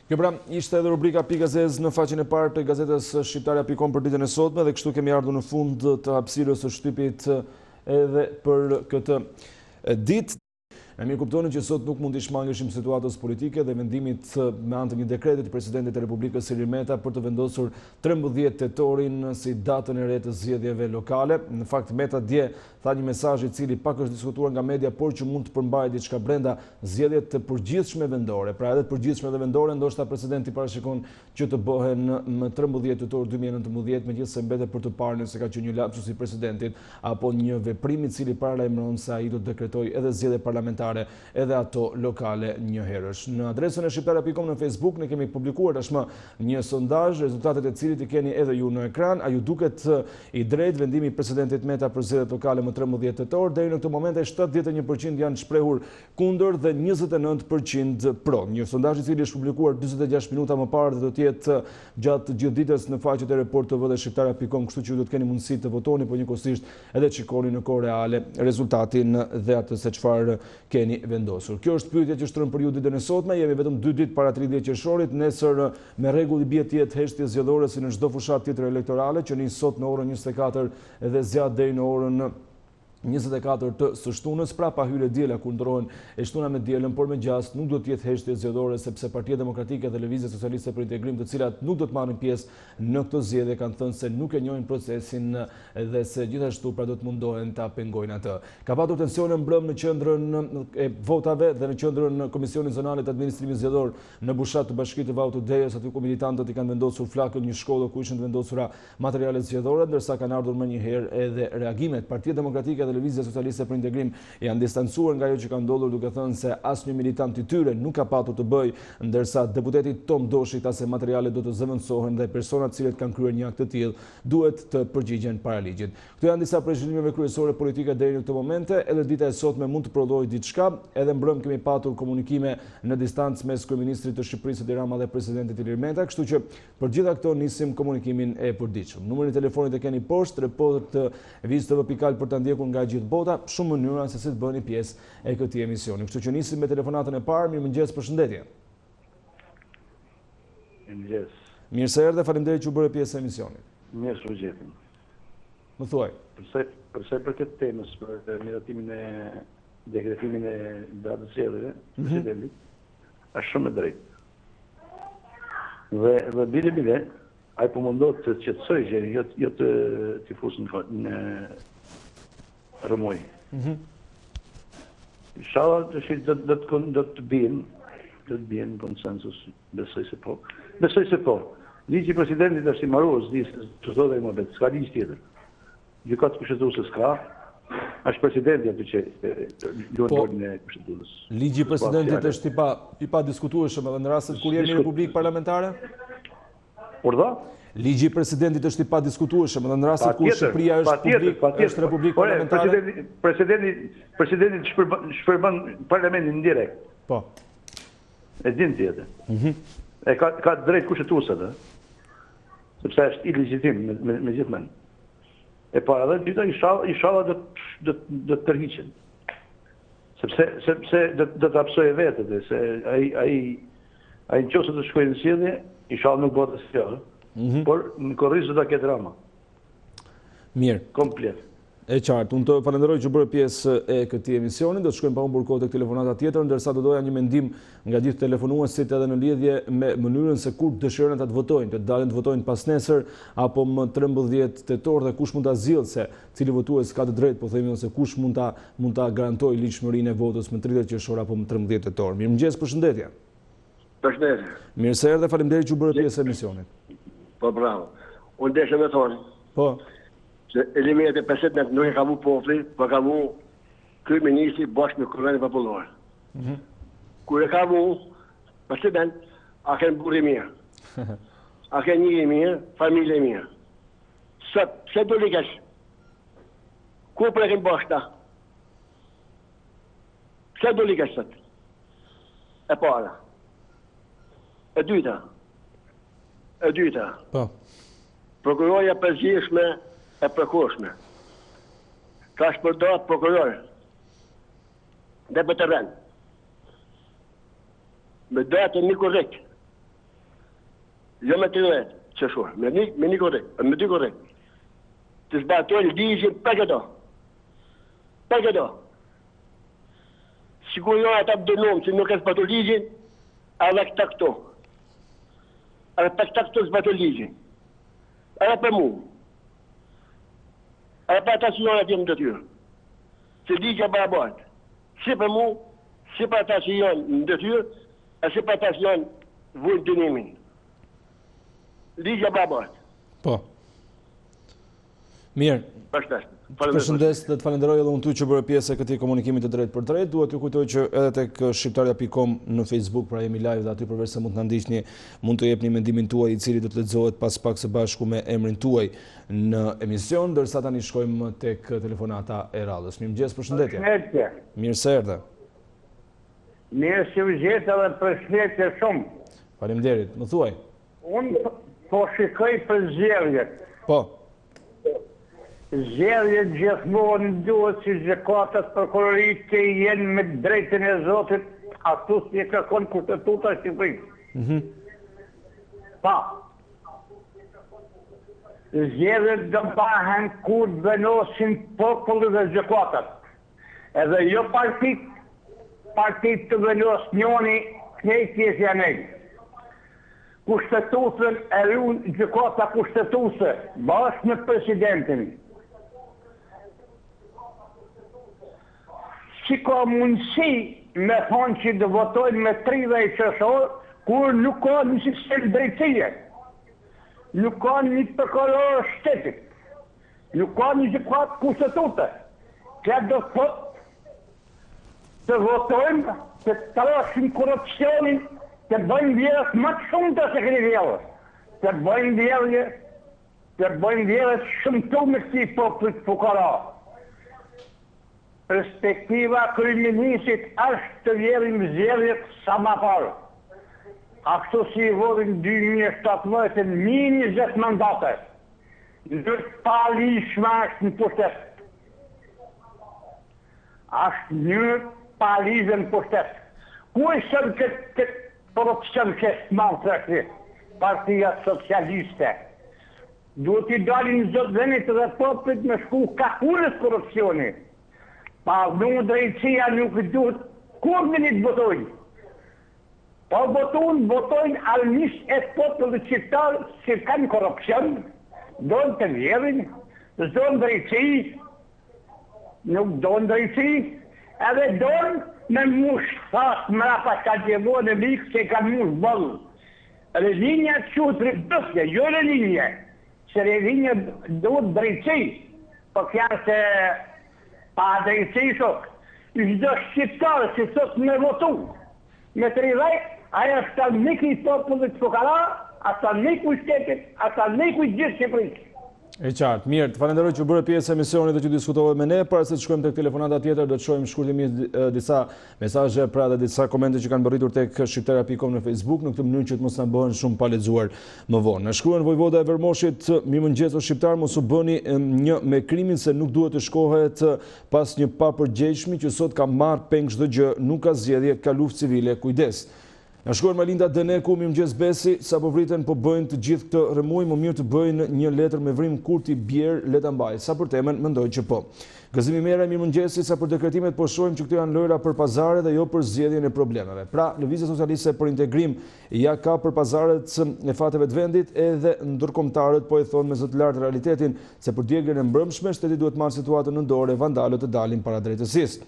Speaker 1: Kjo pra ishte edhe rubrika Pikazez në faqen e parë të gazetës shqiptarja.com për ditën e sotme, dhe kështu kemi ardhur në fund të hapësirës së Shtypit edhe për këtë ditë. Ne mirë kuptonin që sot nuk mund të shmangeshim situatës politike dhe vendimit me anë të një dekreti të presidentit të Republikës Ilir Meta për të vendosur 13 tetorin si datën e re të zgjedhjeve lokale. Në fakt Meta dje tha një mesazh i cili pak është diskutuar nga media, por që mund të përmbajë diçka brenda zgjedhjet të përgjithshme vendore. Pra edhe të përgjithshme dhe vendore, ndoshta presidenti parashikon që të bëhen më 13 tetor 2019, megjithëse mbetet për të parë nëse ka qenë një lapsus i presidentit apo një veprim i cili paralajmëron se ai do të dekretojë edhe zgjedhje parlamentare edhe ato lokale një herësh. Në adresën e shqiptarja.com në Facebook ne kemi publikuar tashmë një sondazh, rezultatet e cilit i keni edhe ju në ekran. A ju duket i drejtë vendimi i presidentit Meta për zgjedhjet lokale më 13 tetor? Deri në këtë moment 71% janë shprehur kundër dhe 29% pro. Një sondazh i cili është publikuar 46 minuta më parë dhe do të jetë gjatë gjithë ditës në faqet e Report TV dhe shqiptarja.com, kështu që do të keni mundësi të votoni, por njëkohësisht edhe të shikoni në kohë reale rezultatin dhe atë se çfarë keni vendosur. Kjo është pyetja që shtron për ju ditën e sotme. Jemi vetëm 2 ditë para 30 qershorit. Nesër me rregull i bie të jetë heshtje zgjedhore si në çdo fushat tjetër elektorale, që nis sot në orën 24 dhe zgjat deri në orën 24 të së shtunës, pra pa hyrje diela kur ndrohen e shtuna me dielën, por me gjast nuk do të jetë heshtje zgjedhore, sepse Partia Demokratike dhe Lëvizja Socialiste për Integrim, të cilat nuk do të marrin pjesë në këtë zgjedhje, kanë thënë se nuk e njohin procesin dhe se gjithashtu pra do të mundohen ta pengojnë atë. Ka patur tensione mbrëm në qendrën e votave dhe në qendrën Komisionit Zonale të Administrimit Zgjedhor në Bushat të Bashkitë të Vau të Dejës, aty ku militantët i kanë vendosur flakën një shkollë ku ishin të vendosura materiale zgjedhore, ndërsa kanë ardhur më një herë edhe reagimet. Partia Demokratike dhe Lëvizja Socialiste për Integrim janë distancuar nga ajo që ka ndodhur, duke thënë se asnjë militant i tyre nuk ka patur të bëjë, ndërsa deputeti Tom Doshi tha se materialet do të zëvendësohen dhe personat të cilët kanë kryer një akt të tillë duhet të përgjigjen para ligjit. Këto janë disa prej zhvillimeve kryesore politike deri në këtë moment. Edhe dita e sotme mund të prodhojë diçka. Edhe mbrëm kemi patur komunikime në distancë mes kryeministrit të Shqipërisë Edi Rama dhe presidentit Ilir Meta, kështu që për gjitha këto nisim komunikimin e përditshëm. Numrin e telefonit e keni poshtë, report viztv.al për ta ndjekur nga gjithë bota, shumë mënyra se si të bëni pjesë e këtij emisioni. Kështu që nisim me telefonatën e parë. Mirëmëngjes, përshëndetje.
Speaker 2: Mirëmëngjes.
Speaker 1: Mirë se erdhe, faleminderit që u bëre pjesë e emisionit.
Speaker 2: Mirë se u gjetëm.
Speaker 1: Më thuaj.
Speaker 2: Përse për këtë temës, për miratimin e dekretimin e datës zgjedhjeve, presidentit, është shumë e drejtë. Dhe bile, ai po mundohet të qetësoj gjërin, jo të fusë në rëmuj. Inshallah do të bien konsensus, besoj se po. Ligji i presidentit është i marrës, të thotë ai më vetë, s'ka ligj tjetër. Gjykatë kushtetuese s'ka, është presidenti aty që luan rolin e kushtetues.
Speaker 1: Ligji i presidentit është i pa diskutueshëm edhe në rastet kur jemi në Republikë Parlamentare?
Speaker 2: Urdhë?
Speaker 1: Ligji i presidentit është i pa diskutueshëm edhe në rastet kur Shqipëria është Republikë Parlamentare?
Speaker 2: Presidenti shpërban parlamentin direkt.
Speaker 1: Po.
Speaker 2: E din tjetër. E ka drejt kushtetues atë. Sepse është ilegjitim me gjithmonë. E para dhe dyta, inshallah do të tërhiqen. Sepse do të hapsojë vetë, se ai nëse të shkojë në zgjedhje, inshallah nuk bëhet asgjë. Por në korrizë do ta ketë Rama.
Speaker 1: Mirë.
Speaker 2: Komplet.
Speaker 1: E qartë, unë të falenderoj që bërë pjesë e këtij emisioni, do të shkojmë pa humbur kohë tek telefonata tjetër, ndërsa do doja një mendim nga gjithë telefonuesit edhe në lidhje me mënyrën se kur dëshirojnë ata të votojnë, të dalin të votojnë pas nesër apo më 13 tetor dhe kush mund ta zgjidhë se cili votues ka të drejtë, po themi ose kush mund ta garantojë ligjshmërinë e votës më 30 qershor apo më 13 tetor. Mirëmëngjes, përshëndetje.
Speaker 3: Përshëndetje.
Speaker 1: Mirë se erdhe, faleminderit që bërë pjesë e emisionit.
Speaker 3: Po bravo. Unë desha me thonë.
Speaker 1: Po.
Speaker 3: Se eliminimet e presidentët nuk e ka vu populli, po ka vu kryeministri bashkë me Kuvendin Popullor. Kur e ka vu president, a kanë burri mirë. A kanë një mirë, familje mirë. Sot, pse do likesh? Ku prekin bashkëta? Pse do likesh sot? E para. E dyta.
Speaker 1: Po.
Speaker 3: Prokuroria përgjithshme e përkohshme. Ka shpërdor prokuror. Dhe për të rënë. Me dojat e një korrekt. Jo me 30 qershor. Me një korrekt. Me dy korrekt. Të zbatojnë ligjin për këto. Për këto. Sigur jo ata dënojmë që nuk e zbatoj ligjin, edhe këta këto. Edhe për këta këto zbatoj ligjin. Edhe për mu. Edhe për ata që janë atje në detyrë. Se ligja barabartë. Si për mu, si për ata që janë në detyrë, e si për ata që janë vujnë dënimin. Ligja barabartë.
Speaker 1: Po. Mirë. Përshëndes dhe të falenderoj edhe unë ty që bërë pjesë e këtij komunikimi të drejtë për drejtë. Duhet t'ju kujtoj që edhe tek shqiptaria.com në Facebook, pra jemi live dhe aty përveç se mund të na ndiqni, mund të jepni mendimin tuaj i cili do të lexohet pas pak së bashku me emrin tuaj në emision, ndërsa tani shkojmë tek telefonata e radhës. Mirëmëngjes, përshëndetje. Mirë se erdhe.
Speaker 4: Mirë se u gjeta dhe përshëndetje shumë.
Speaker 1: Faleminderit. Më thuaj.
Speaker 4: Unë po shikoj për zgjedhjet.
Speaker 1: Po.
Speaker 4: Zgjedhjet gjithmonë duhet si gjykatët prokurorisë që jenë me drejtën e Zotit, ashtu si e kërkon Kushtetuta e Shqipërisë. Pa. Zgjedhjet do bëhen kur vënosin populli dhe gjykatët. Edhe jo partit të vënos njoni knejtjes janë e. Kushtetutën e runë gjykata kushtetuse, bashkë me presidentin. Si ka mundësi me thonë që të votojnë me 30 qershor, kur nuk ka një sistem drejtësie, nuk ka një prokuror shtetit, nuk ka një gjykat kushtetute. Kjo do thotë të votojnë, të trashin korrupsionin, të bëjnë vjerës më të shumë të se këri vjerës, të bëjnë vjerës shumëtu me këti popullit fukara. Perspektiva kryeministit është të vjerim zgjedhjet sa më parë. Ashtu si i vodhin 2017 një 20 mandate. Ndër palishme është në pushtet. Është një palishme në pushtet. Ku e shënë këtë korupcion këtë malë të këti? Partia Socialiste. Duhet i dalin zotë venit dhe poplit me shku ka kurës korupcioni. Pa nuk drejtësia nuk duhet kur në një të votojnë. Pa votojnë alëmisht e popullit qiptarë që kanë korupcion, donë të vjerin, donë drejtësi, nuk donë drejtësi, edhe donë me mush thasë më rapa ka gjevon e mikë që kanë mush bëllë. Edhe linja të qëtë rëpësje, jo në linje, që linja donë drejtësi, po kja se pa drejtësi shok, i çdo shqiptarë që sot me votu, me 30, aja është talnik i popullit fukara, a talnik u shtetit, a talnik u gjithë Shqipërisë.
Speaker 1: E qartë, mirë, të falenderoj që bërë pjesë e emisionit dhe që diskutove me ne, para se të shkojmë tek telefonata tjetër, do të shohim shkurtimisht disa mesazhe, pra dhe disa komente që kanë bërritur tek shqiptaria.com në Facebook, në këtë mënyrë që të mos na bëhen shumë pa lexuar më vonë. Na shkruan vojvoda e Vermoshit, mirëmëngjes o shqiptar, mos u bëni një me krimin se nuk duhet të shkohet pas një papërgjegjshmi që sot ka marrë peng çdo gjë, nuk ka zgjedhje, ka luftë civile, kujdes. Nga shkruar Malinda Deneku, mirëmëngjes Besi, sa po vriten po bëjnë të gjithë këtë rëmuj, më mirë të bëjnë një letër me vrim kur ti bjerë le ta mbaj. Sa për temën, mendoj që po. Gëzimi Mera, mirëmëngjesi, sa për dekretimet po shohim që këto janë lojra për pazare dhe jo për zgjedhjen e problemeve. Pra, Lëvizja Socialiste për Integrim ja ka për pazaret e fateve të vendit, edhe ndërkombëtarët po e thonë me zë të lartë realitetin se për djegjen e mbrëmshme shteti duhet marrë situatën në dorë e vandalët të dalin para drejtësisë.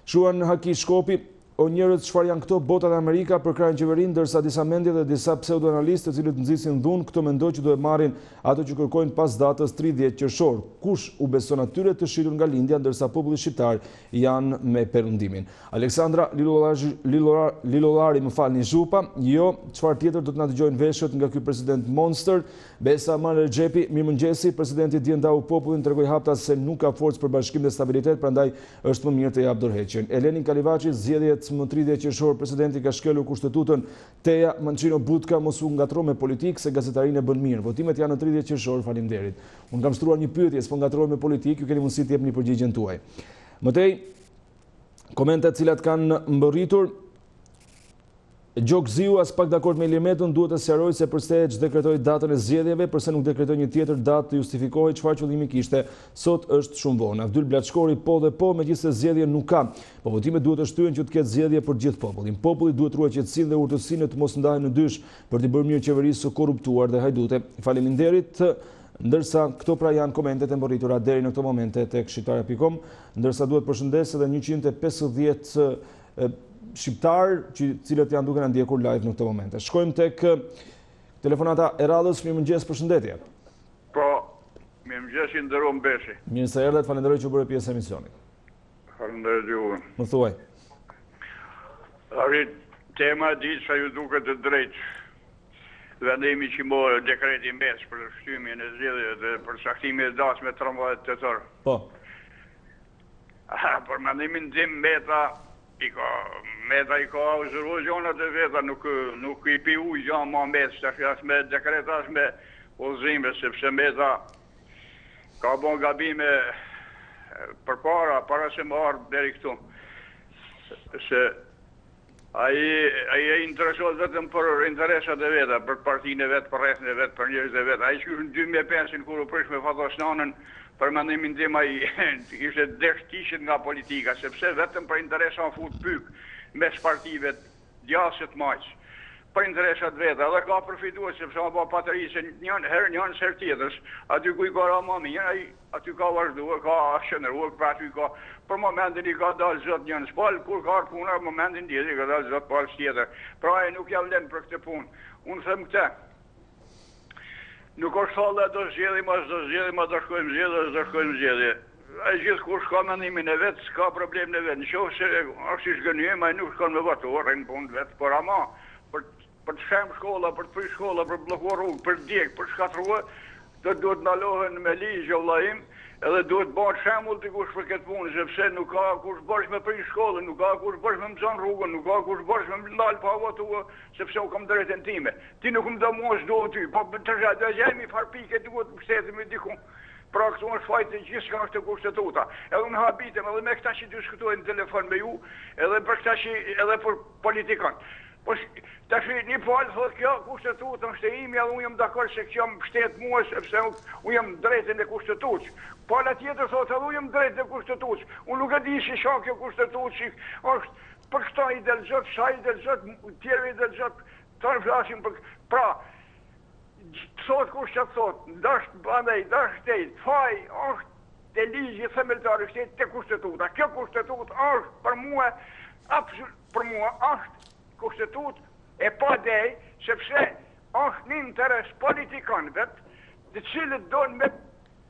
Speaker 1: Shuan Haki Shkopi, o njerëz çfarë janë këto botat e Amerika për krajin qeverinë, ndërsa disa mendje dhe disa pseudoanalistë të cilët nxisin dhunë këto mendojnë që duhet marrin ato që kërkojnë pas datës 30 qershor. Kush u beson atyre të shitur nga lindja, ndërsa populli shqiptar janë me perëndimin. Aleksandra Lilolari, më falni Zhupa, jo, çfarë tjetër do të na dëgjojnë veshët nga ky president monster. Besa Manuel Xhepi, mirëmëngjesi, presidenti Diendau popullin tregoi haptas se nuk ka forcë për bashkim dhe stabilitet, prandaj është më mirë të jap dorëheqjen. Elenin Kalivaçi, zgjedhjet më 30 qershor, presidenti ka shkelur kushtetutën. Teja Mancino Butka, mos u ngatro me politikë se gazetarinë e bën mirë. Votimet janë në 30 qershor, faleminderit. Unë kam shtruar një pyetje, s'po ngatroj me politikë, ju keni mundësi të jepni përgjigjen tuaj. Mëtej, komentet cilat kanë mbërritur. Gjok Ziu, as pak dakord me Limetën, duhet të sqaroj se përse që dekretoi datën e zgjedhjeve, përse nuk dekretoi një tjetër datë të justifikohej çfarë qëllimi kishte. Sot është shumë vonë. Avdyl Blaçkori, po dhe po, megjithëse zgjedhje nuk ka. Po votimet duhet të shtyhen që të ketë zgjedhje për gjithë popullin. Populli duhet ruaj qetësinë dhe urtësinë të mos ndahen në dysh për të bërë mirë qeverisë së korruptuar dhe hajdute. Faleminderit. Ndërsa këto pra janë komentet e mbërritura deri në këto momente tek shqiptarja.com, ndërsa duhet përshëndes edhe 150 shqiptar cilët janë duke na ndjekur live në këtë momente. Shkojmë tek telefonata e radhës. Mirëmëngjes, përshëndetje.
Speaker 5: Po, mirëmëngjes i nderuar Beshi.
Speaker 1: Mirë se erdhët, falenderoj që bëre pjesë e emisionit.
Speaker 5: Falenderoj juve.
Speaker 1: Më thuaj.
Speaker 5: Arrit, tema e ditës sa ju duket të drejtë. Vendimi që morë dekreti mes për shtymin e zgjedhjeve dhe për saktimin e datës me 13 tetor.
Speaker 1: Po.
Speaker 5: Për mendimin tim Meta i ka uzurua gjonat e veta, nuk i pi ujë gjanë ma mes, as me dekreta, as me udhëzime, sepse Meta ka bon gabime para se më ardhë deri këtu. Se ai e interesohet vetëm për interesat e veta, për partinë e vetë, për rrethin e vetë, për njerëzit e vetë. Ai që në 2005 kur u prish me Fatosnanën, për mendimin tim ai ishte dështishit nga politika, sepse vetëm për interesa në fut pyk mes partive djasit maq. Për interesat veta, edhe ka përfituar sepse ma ba patëri se herë njën sër tjetës, aty ku i ka ra ma mirë, aty ka vazhduar, ka shënëruar, për aty ka, për momentin i ka dalë zot njën spal, kur ka arë puna, momentin tjetër i ka dalë zot palë tjetër. Pra e nuk ja vlen për këtë punë. Unë them këte, nuk është thallë do zgjedhim, as do zgjedhim, as do shkojmë zgjedhje, as do shkojmë zgjedhje. Ai gjithë kur shka mendimin e vetë, s'ka problem në vetë. Në qoftë se është i zgënjëm, ai nuk shkon me votuar, në punë vetë, por ama, për të shem shkolla, për të prish shkolla, për të bllokuar rrugë, për të djeg, për shkatruar, duhet ndalohen me ligj o vllajim, edhe duhet bëhet shembull dikush për këtë punë, sepse nuk ka kush bërsh me prish shkollën, nuk ka kush bërsh me mëson rrugën, nuk ka kush bërsh me ndal pa votuar, sepse u kam drejtën time. Ti nuk më do mosh do ty, po të jemi farpike duhet të mbështetemi diku. Pra këtu është fajtë gjithçka është të kushtetuta. Edhe unë habitem edhe me këta që diskutojnë në telefon me ju, edhe për këta që edhe për politikan. Po tash një palë thotë kjo kushtetuta është e imi, edhe unë jam dakord se kjo më mbështet mua sepse unë jam drejtën e kushtetutës. Pala tjetër thotë edhe unë jam drejtën e kushtetutës. Unë nuk e di si shon kjo kushtetutë është për këta i del zot, sa i del zot, tjerë i del zot, të flasim për pra thot kush që thot, ndash bandaj, ndash shtetë, faj është të ligji themeltar i shtetë të kushtetuta. Kjo kushtetutë është për mua, për mua është kushtetutë e pa dej, sepse është një interes politikanëve të cilët donë me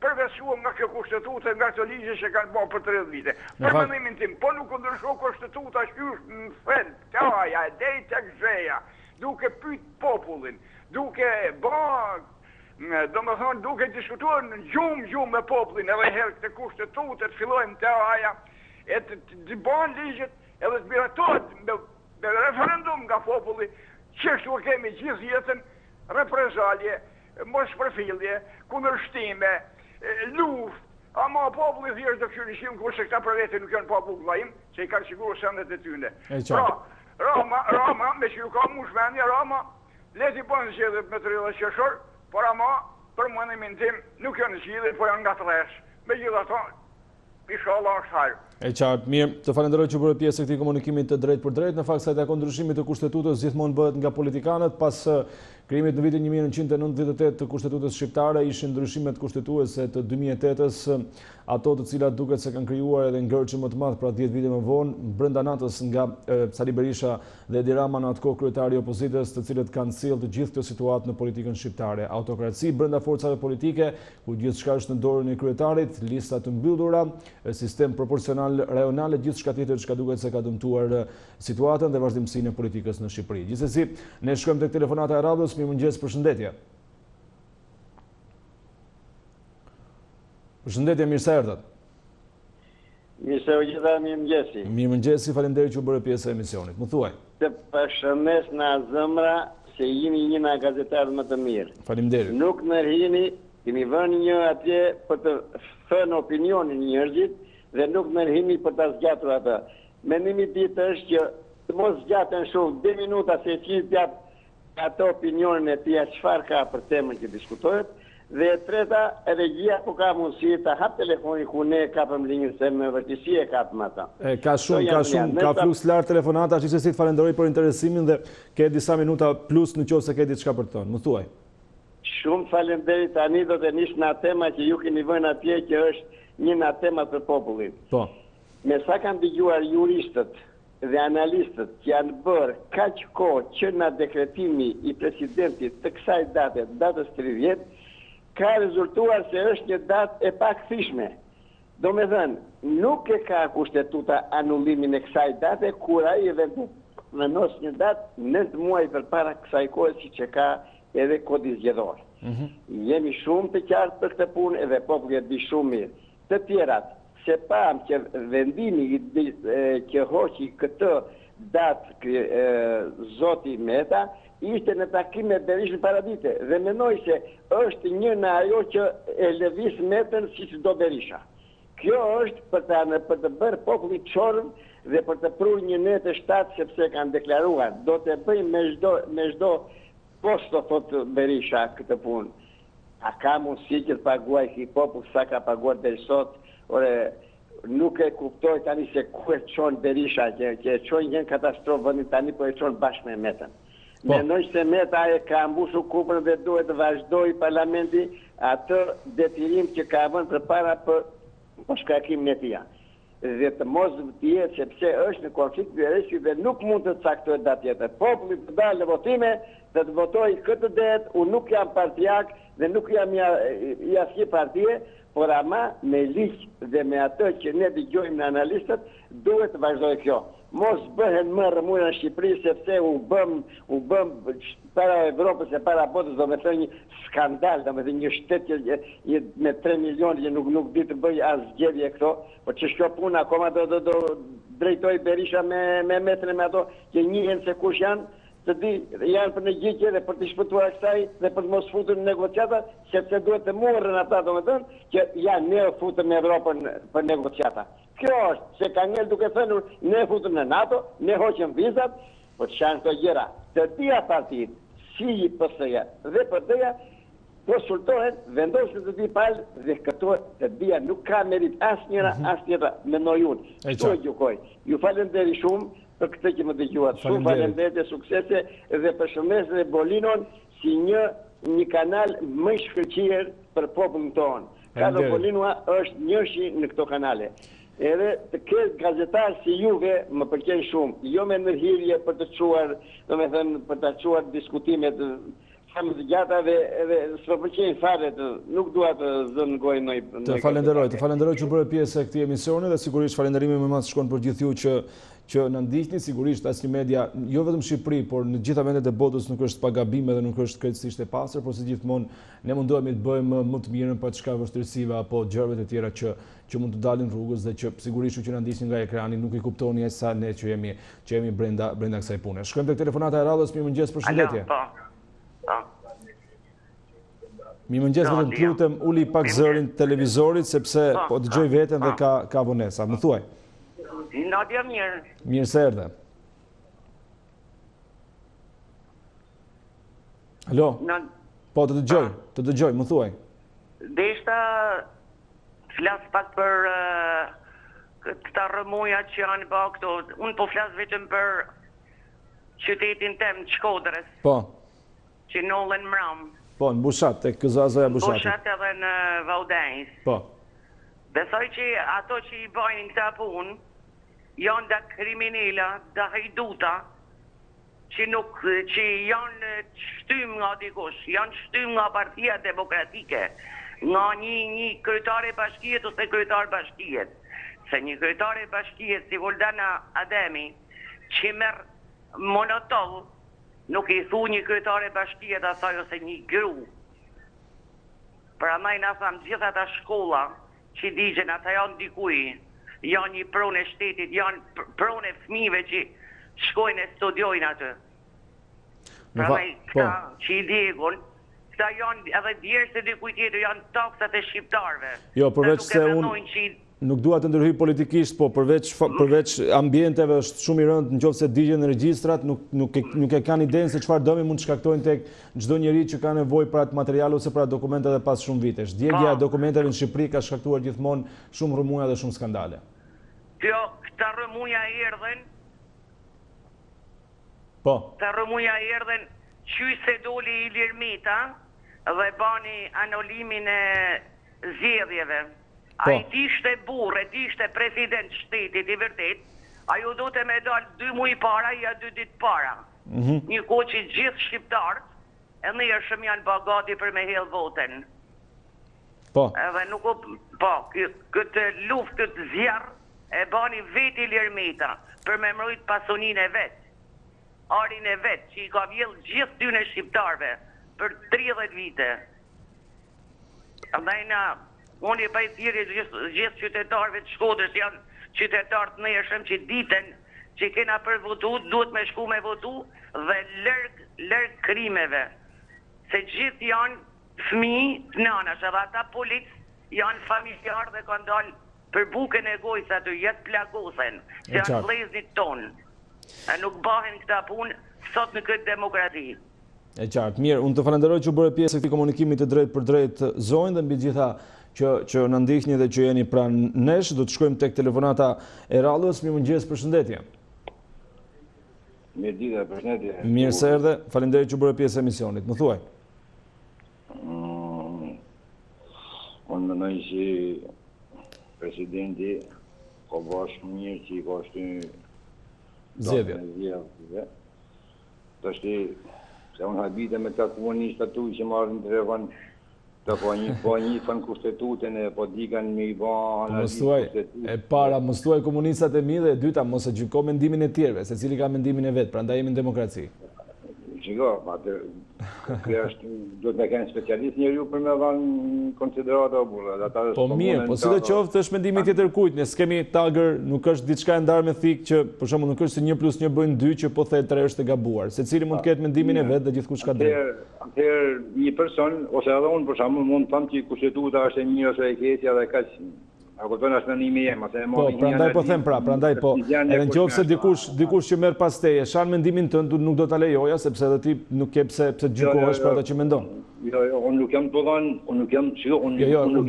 Speaker 5: përveçuar nga kjo kushtetutë, nga këto ligje që kanë bërë për 30 vite. Për mendimin tim, po nuk ndryshon kushtetuta shqysh në fend, të aja, dej të gjeja, duke pyet popullin, duke do më thonë, duke diskutuar në gjumë me popullin, edhe herë këtë kushtetutë, të fillojmë të aja, e të banë ligjet, edhe të miratohet me referendum nga populli, qështu kemi gjithë jetën reprezalje, mos përfillje, kundërshtime, luft, ama populli thjesht do kërishim kurse këta për vete nuk janë popull vllajim, se i kanë siguru sendet e tyne. Pra, Rama, me që ju ka mu shmendja, Rama, leti po në zgjedhjet me të rrëdhe Qershor, por ama, për mënimin tim, nuk janë zgjedhje, po janë nga të resh. Me gjitha ta, inshallah është hajrë.
Speaker 1: E qartë, mirë, të falenderoj që bërë pjesë e këtij komunikimit të drejt për drejt. Në fakt, sajt e ndryshimit të kushtetutës gjithmonë bëhet nga politikanët, pas krijimit në vitin 1998 të kushtetutës shqiptare, ishin ndryshimet kushtetuese të 2008-s, ato të cilat duket se kanë krijuar edhe ngërçi më të madh pra 10 vite më vonë, brenda natës nga Sali Berisha dhe Edi Rama në atë kohë kryetari i opozitës, të cilët kanë sjellë të gjithë këtë situatë në politikën shqiptare. Autokraci brenda forcave politike, ku gjithçka është në dorën e kryetarit, lista të mbyllura, sistem proporcional rajonale, gjithçka tjetër që duket se ka dëmtuar situatën dhe vazhdimsinë e politikës në Shqipëri. Gjithsesi, ne shkojmë tek telefonata e radhës. Mirëmëngjes, përshëndetje. Përshëndetje, mirë se erdhët.
Speaker 6: Mirë se u gjitha, mirëmëngjesi.
Speaker 1: Mirëmëngjesi, faleminderit që u bërë pjesë e emisionit. Më thuaj.
Speaker 6: Të përshëndes në zëmra se jeni një nga gazetarët më të mirë.
Speaker 1: Faleminderit.
Speaker 6: Nuk nërhini, kemi vënë një atje për të thënë opinionin njerëzit dhe nuk nërhini për të zgjatur atë. Mendimi ditë është që të mos zgjatën shumë 2 minuta se që t'jap ato opinionin e tia çfarë ka për temën që diskutohet, dhe e treta, edhe gjia po ka mundësi të hap telefoni ku ne kapëm linjën se me vërtësi e kapëm ata.
Speaker 1: Ka flus lartë telefonata, që të falenderoj për interesimin dhe ke disa minuta plus në qoftë se ke diçka për të thënë. Më thuaj.
Speaker 6: Shumë falenderit, tani do të nish nga tema që ju keni vënë atje që është një nga temat për popullin.
Speaker 1: Po.
Speaker 6: Me sa kanë dëgjuar juristët dhe analistët që janë bërë kaq kohë që nga dekretimi i presidentit të kësaj date, datës 30, ka rezultuar se është një datë e pakthyeshme. Do me thënë, nuk e ka kushtetuta anullimin e kësaj date, kur ai vendos një datë 9 muaj përpara kësaj kohe, siç e ka edhe kodi zgjedhor. Jemi shumë të qartë për këtë punë edhe populli e di shumë mirë. Të tjerat, se pam që vendimi që hoqi këtë datë zoti Meta, ishte në takim me Berishën paradite dhe mendoj se është një në ajo që e lëviz Metën si që do Berisha. Kjo është për të bërë populli çorëm dhe për të prur një netë shtatë sepse kanë deklaruar. Do të bëjmë me çdo posto, thotë Berisha, këtë punë. A ka mundësi që të paguaj ki popull sa ka paguar deri sot? Ore, nuk e kuptoj tani se ku e qonë Berisha, që e qonë një katastrofë vëndin tani, po e qonë bashkë me Metën. Mendoj se Meta e ka mbushu kupën dhe duhet të vazhdoj parlamenti atë detirim që ka vënë përpara për shkakimin e tij. Dhe të mos jetë sepse është në konflikt interesi dhe nuk mund të caktojë datë tjetër. Populli të dalë në votime dhe të votojë këtë det, unë nuk jam partijak dhe nuk jam i asnjë partie, por ama me ligj dhe me atë që ne dëgjojmë në analistët, duhet të vazhdojë kjo. Mos bëhen më rëmujë në Shqipëri, sepse u bëm para Evropës e para botës, do me thënë një skandal, do me thënë një shtet me 3 milionë që nuk di të bëj as zgjedhje këto, por që shko puna akoma do drejtoj Berisha me Metën e me ato që njihen se kush janë, të di, janë për në gjyqje dhe për të shpëtuar kësaj dhe për të mos futur në negociata, sepse duhet të morën ata, do me thënë, që janë ne futëm në Evropën për negociata. Kjo është, se ka njëllë duke thënur, ne futëm në NATO, ne hoqëm vizat, por të shanë të gjera. Të dhja partit, si i PS-ja dhe PD-ja, konsultohen, vendosin të di palë dhe këto të dhja nuk ka merit as njëra, as tjera, menoj unë. Shtu e gjukoj. Ju falenderi shumë për këtë që më dëgjuat. Shumë falenderit e suksese dhe përshëndes dhe Bolinon si një kanal më i shkëlqyer për popullin tonë. Kado Bolinua është njëshi në këto kanale. Edhe të ketë gazetarë si juve më pëlqen shumë. Jo me ndërhyrje për të çuar, domethënë për të çuar diskutimet më të gjata dhe s'po pëlqejnë fare, nuk dua të zënë gojë në.
Speaker 1: Të falenderoj që bëre pjesë e këtij emisioni dhe sigurisht falënderimi më madh shkon për gjithë ju që na ndiqni. Sigurisht asnjë media, jo vetëm në Shqipëri, por në gjitha vendet e botës nuk është pa gabime dhe nuk është krejtësisht e pastër, por si gjithmonë ne mundohemi të bëjmë më të mirën pa çka vështirësive apo gjërave të tjera që mund të dalin rrugës dhe që sigurisht që na ndiqni nga ekrani nuk i kuptoni as sa ne që jemi brenda kësaj pune. Shkojmë tek telefonata e radhës. Mirëmëngjes, përshëndetje. Mirëmëngjes, vetëm të lutem uli pak zërin televizorit sepse po dëgjoj veten dhe ka vonesa. Më thuaj.
Speaker 7: Natja mirë.
Speaker 1: Mirë se erdhe. Alo? Po, të dëgjoj, më thuaj.
Speaker 7: Deshta flas pak për këta rëmuja që janë ba këto. Unë po flas vetëm për qytetin tem, Shkodrës.
Speaker 1: Po.
Speaker 7: Që nollen mram.
Speaker 1: Po, në Bushat, tek Këzazoja Bushati.
Speaker 7: Bushat edhe në Vaudens.
Speaker 1: Po.
Speaker 7: Besoj që ato që i bajnë këta punë, janë da kriminela, da hajduta, që janë shtym nga dikush, janë shtym nga Partia Demokratike, nga një kryetare bashkiet ose kryetar bashkiet. Se një kryetare bashkiet si Voldana Ademi, që merë monotol, nuk i thu një kryetare bashkiet asaj ose një gru. Pra maj në thamë gjitha ta shkolla që digjen ata janë dikuj, janë një pronë e shtetit, janë pronë e fëmijëve që shkojnë e studiojnë atë. Pra maj këta që i djegun, këta janë edhe djerë se dikuj tjetër, janë taksat e shqiptarve.
Speaker 1: Jo, përveç se unë nuk dua të ndërhyj politikisht, po përveç ambienteve është shumë i rëndë nëse digjen në regjistrat, nuk e kanë idenë se çfarë dëmi mund të shkaktojnë tek çdo njeri që ka nevojë për atë material ose për atë dokumente edhe pas shumë vitesh. Djegja e dokumenteve në Shqipëri ka shkaktuar gjithmonë shumë rrëmuja dhe shumë skandale.
Speaker 7: Këta rrëmuja erdhen.
Speaker 1: Po.
Speaker 7: Këta rrëmuja erdhen qysh se doli Ilir Meta dhe bani anolimin e zgjedhjeve. A i t'ishte burë, t'ishte president shtetit i vërtet, a ju do të me dalë 2 muaj para, ja 2 ditë para. Një kohë që gjithë shqiptarët, e nërshëm janë bagati për me hellë voten.
Speaker 1: Po.
Speaker 7: Edhe nuk këtë luft, këtë zjarë, e bani veti Ilir Meta, për me mrojt pasunin e vetë, arin e vetë, që i ka vjellë gjithë dyne shqiptarve, për 30 vite. Andajna, unë i bajt thirrje gjithë qytetarëve të Shkodrës, janë qytetarë të nërshëm që ditën që kena për votu, duhet me shku me votu dhe lërg krimeve. Se gjithë janë fëmijë të nanash, edhe ata policë janë familjarë dhe kanë dalë për bukën e gojës aty, jetë plagosen, që janë vëllezërit tonë. E nuk bahen këta punë sot në këtë demokrati.
Speaker 1: E qartë, mirë, unë të falenderoj që bëre pjesë e këtij komunikimi të drejtë për drejtë zonjë dhe mbi gjitha që në ndihni dhe që jeni pranë nesh, do të shkojmë tek telefonata e radhës. Mirëmëngjes, përshëndetje.
Speaker 8: Mirë, përshëndetje.
Speaker 1: Mirë se erdhe, faleminderit që bëre pjesë e emisionit. Më thuaj.
Speaker 8: Unë mendoj që presidenti ka bashkë mirë që i ka shtynë
Speaker 1: zgjedhje.
Speaker 8: Tashti, se unë habite me ta komunistat tu që marrin të revan të po një fan kushtetutën e po dikan me i ba
Speaker 1: e para, mos thuaj komunistat e mi dhe e dyta, mos e gjyko mendimin e tjerve, se cili ka mendimin e vetë, prandaj jemi në demokraci.
Speaker 8: Shiko, kjo është, duhet me kënë specialist njeriu për me dhanë konsiderata o burra.
Speaker 1: Po mirë, po si të qoftë është mendimi tjetër kujt, ne s'kemi tagër, nuk është diçka e ndarë me thikë që, për shembull, nuk është se 1+1 bëjnë 2 që po the 3 është e gabuar. Secili mund të ketë mendimin e vet dhe gjithkusht ka drejtë.
Speaker 8: Atëherë një person ose edhe unë për shembull mund të them që kushtetuta është e mirë ose e keqja dhe kaq. A kupton as mendimi im, ose
Speaker 1: po, prandaj po them prandaj po. Edhe nëse dikush që merr pas teje, shan mendimin tënd, nuk do ta lejoja sepse edhe ti nuk ke pse gjykohesh për atë që mendon.
Speaker 8: Jo, unë nuk jam të dhanë, unë nuk jam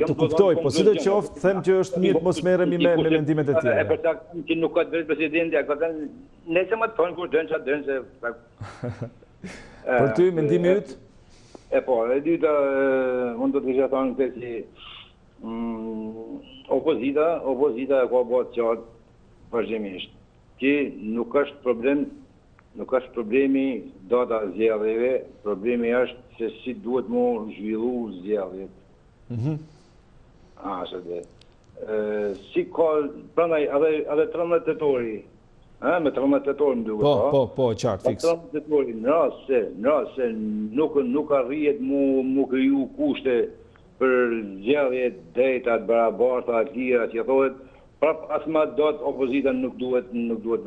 Speaker 1: të kuptoj, po si të qoftë, them që është mirë mos merremi me mendimet e tjera.
Speaker 8: E përcakton që nuk ka drejt presidenti, ka thënë, nëse më thonë kur dën çfarë dën se
Speaker 1: Për ty mendimi yt?
Speaker 8: E po, e dyta, unë do të kisha thënë këtë që opozita e ka bërë qartë vazhdimisht që nuk është problemi data zgjedhjeve, problemi është se si duhet mu zhvillu zgjedhjet. Si ka, prandaj edhe 13 tetori, me 13 tetori më duket.
Speaker 1: Po, qartë, fiks.
Speaker 8: 13 tetori, në rast se nuk arrihet mu kriju kushte për zgjedhje drejta, të barabarta, të lira, që thohet, prap as më dot opozita nuk duhet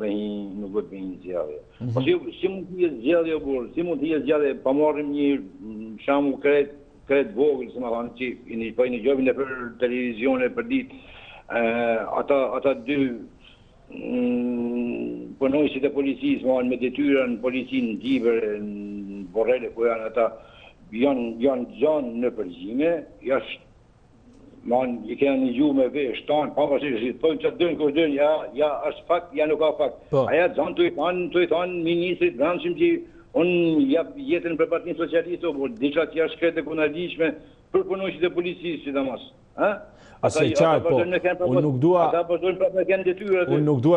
Speaker 8: me hinë zgjedhje. Po si mund të jetë zgjedhje burr, si mund të jetë zgjedhje, pa marrim një shembull kret vogël, si më thonë, që i një gjobin e për televizione për ditë, ata dy punojësit e policisë marrin me detyrën policinë në Tibër, në borrele ku janë ata, janë gjanë në përgjime, jashtë i kena një gjuhë me vesh, tanë, pavarësisht si thonë që dënë kur dënë, ja është fakt, ja nuk ka fakt. Aja zanë të i thonë ministrit brendshëm që unë jap jetën për Partinë Socialiste, por diçka që jashtë shkrete kunardishme për punonjësit e policisë, sidomos.
Speaker 1: Asaj qartë, po, unë nuk dua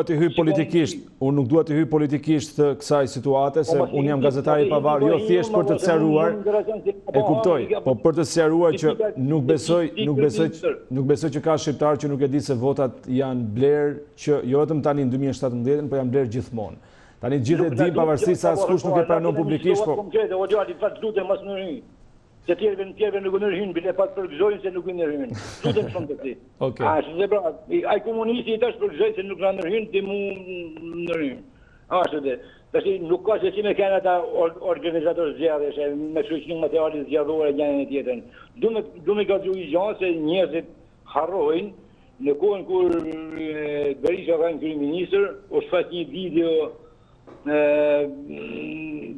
Speaker 1: të hyj politikisht, unë nuk dua të hyj politikisht të kësaj situate, se unë jam gazetari i pavarur, jo thjesht për të sqaruar, e kuptoj, po për të sqaruar që nuk besoj që ka shqiptar që nuk e di se votat janë blerë, që jo vetëm tani në 2017, po janë blerë gjithmonë. Tani gjithë e dim pavarësisht se askush nuk e pranon publikisht, po se tjerëve nuk nërhynë, bile pat përgëzojnë se nuk nërhynë. Lutem shumë të ti. Ashtë dhe pra, aj komunisti i tash përgëzojnë se nuk nërhynë, ti mu nërhynë. Ashtë dhe. Tashi nuk ka se si me kena ta organizator zjarë, me shqyqin materialit zjarëdore njën e tjetën. Du me gëgju i gjanë se njerëzit harrojnë, në kohën kur Berisha ka në kryeministër, o shfaq një video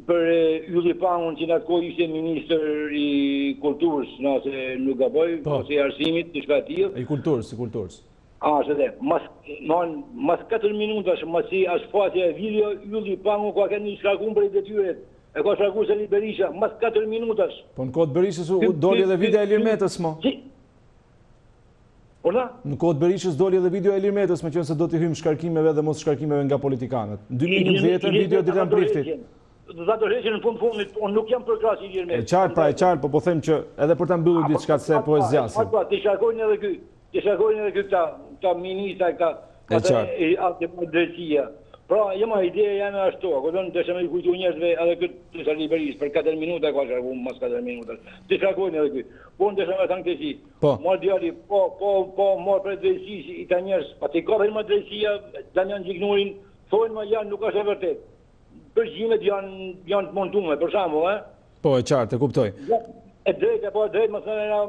Speaker 1: për Ylli Pangun që në atë kohë ishte ministër i kulturës, nëse nuk gaboj, ose i arsimit, të shka tjilë. I kulturës.
Speaker 8: Ashtë dhe, mas 4 minutash, mas i ashfatja e video, Ylli Pangun ka kënë një shkarkun për i detyret, e ka shkarku se një Berisha, mas 4 minutash.
Speaker 1: Po në kodë Berishës u doli edhe video e Lirmetës, mo? Në kodë Berishës doli edhe video e Lirmetës, me qënë se do t'i hymë shkarkimeve dhe mos shkarkimeve nga politikanët. Në 2011 video dita në priftit.
Speaker 8: Dhe të rreqin në fundit, unë nuk jam për krasë i Lirmetës.
Speaker 1: E qartë, po them që edhe për të mbyllu ditë shka të se po e zjasin.
Speaker 8: Ti shkarkojnë edhe ky ta ministra, atë drejtësia. Pra, jema ideja janë ashtu, ako do në të shëmë i kujtu njerëzve edhe këtë të shali Berisë, për 4 minuta ka shkarku, mas 4 minuta. Të shkarkojnë edhe këtë. Po në të shëmë e thënë kësi. Marë djali, marë për drejtësi i ta njerës, pa të i ka përma drejtësia, ta njën gjiknurin, thojnë ma janë, nuk është e vërtet. Përgjimet janë të montume, për shamu,
Speaker 1: Po, e qartë, e kuptoj.
Speaker 8: E drejtë, po e drejtë, më thënë,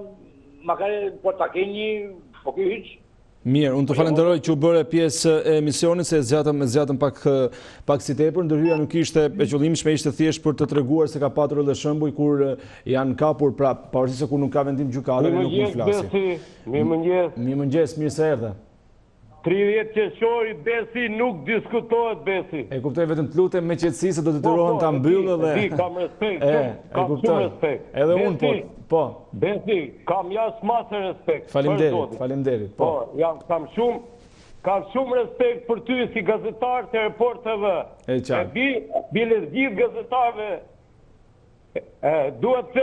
Speaker 8: makare, po ta kenji, po kjo hyqë.
Speaker 1: Mirë, unë të falenderoj që u bërë pjesë e emisionit, se zgjatëm pak si tepër, ndërhyja nuk ishte e qëllimshme, ishte thjesht për të treguar se ka patur edhe shembuj kur janë kapur pra, pavarësisht se kur nuk ka vendim gjykatare, nuk mund flasin. Mirëmëngjes, mirë se erdhe.
Speaker 9: 30 qershori, Besi, nuk diskutohet, Besi.
Speaker 1: E kuptoj, vetëm të lutem me qetësi se do të detyrohen ta mbyllë dhe...
Speaker 9: Kam respekt, kam shumë respekt.
Speaker 1: Edhe unë, po.
Speaker 9: Besi, kam jasë masë respekt.
Speaker 1: Faleminderit, po.
Speaker 9: Kam shumë respekt për ty si gazetar të Report TV.
Speaker 1: E qartë.
Speaker 9: Bile gjithë gazetarve, duhet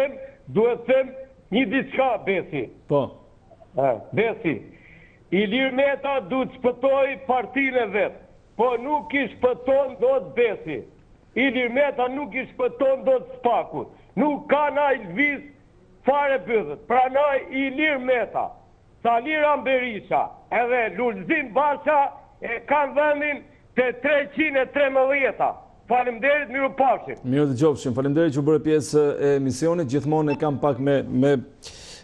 Speaker 9: them një diçka, Besi.
Speaker 1: Po.
Speaker 9: Besi. Ilir Meta du të shpëtoj partinë e vetë, po nuk i shpëton do të Besi. Ilir Meta nuk i shpëton do të Spaku. Nuk ka na i lviz fare bëdhët. Pra na Ilir Meta, Saliran Berisha edhe Lulzim Basha e kanë vendin të 313. Faleminderit, miru pafshim.
Speaker 1: Mirë të gjofshim, faleminderit që u bërë pjesë e emisionit, gjithmonë e kam pak me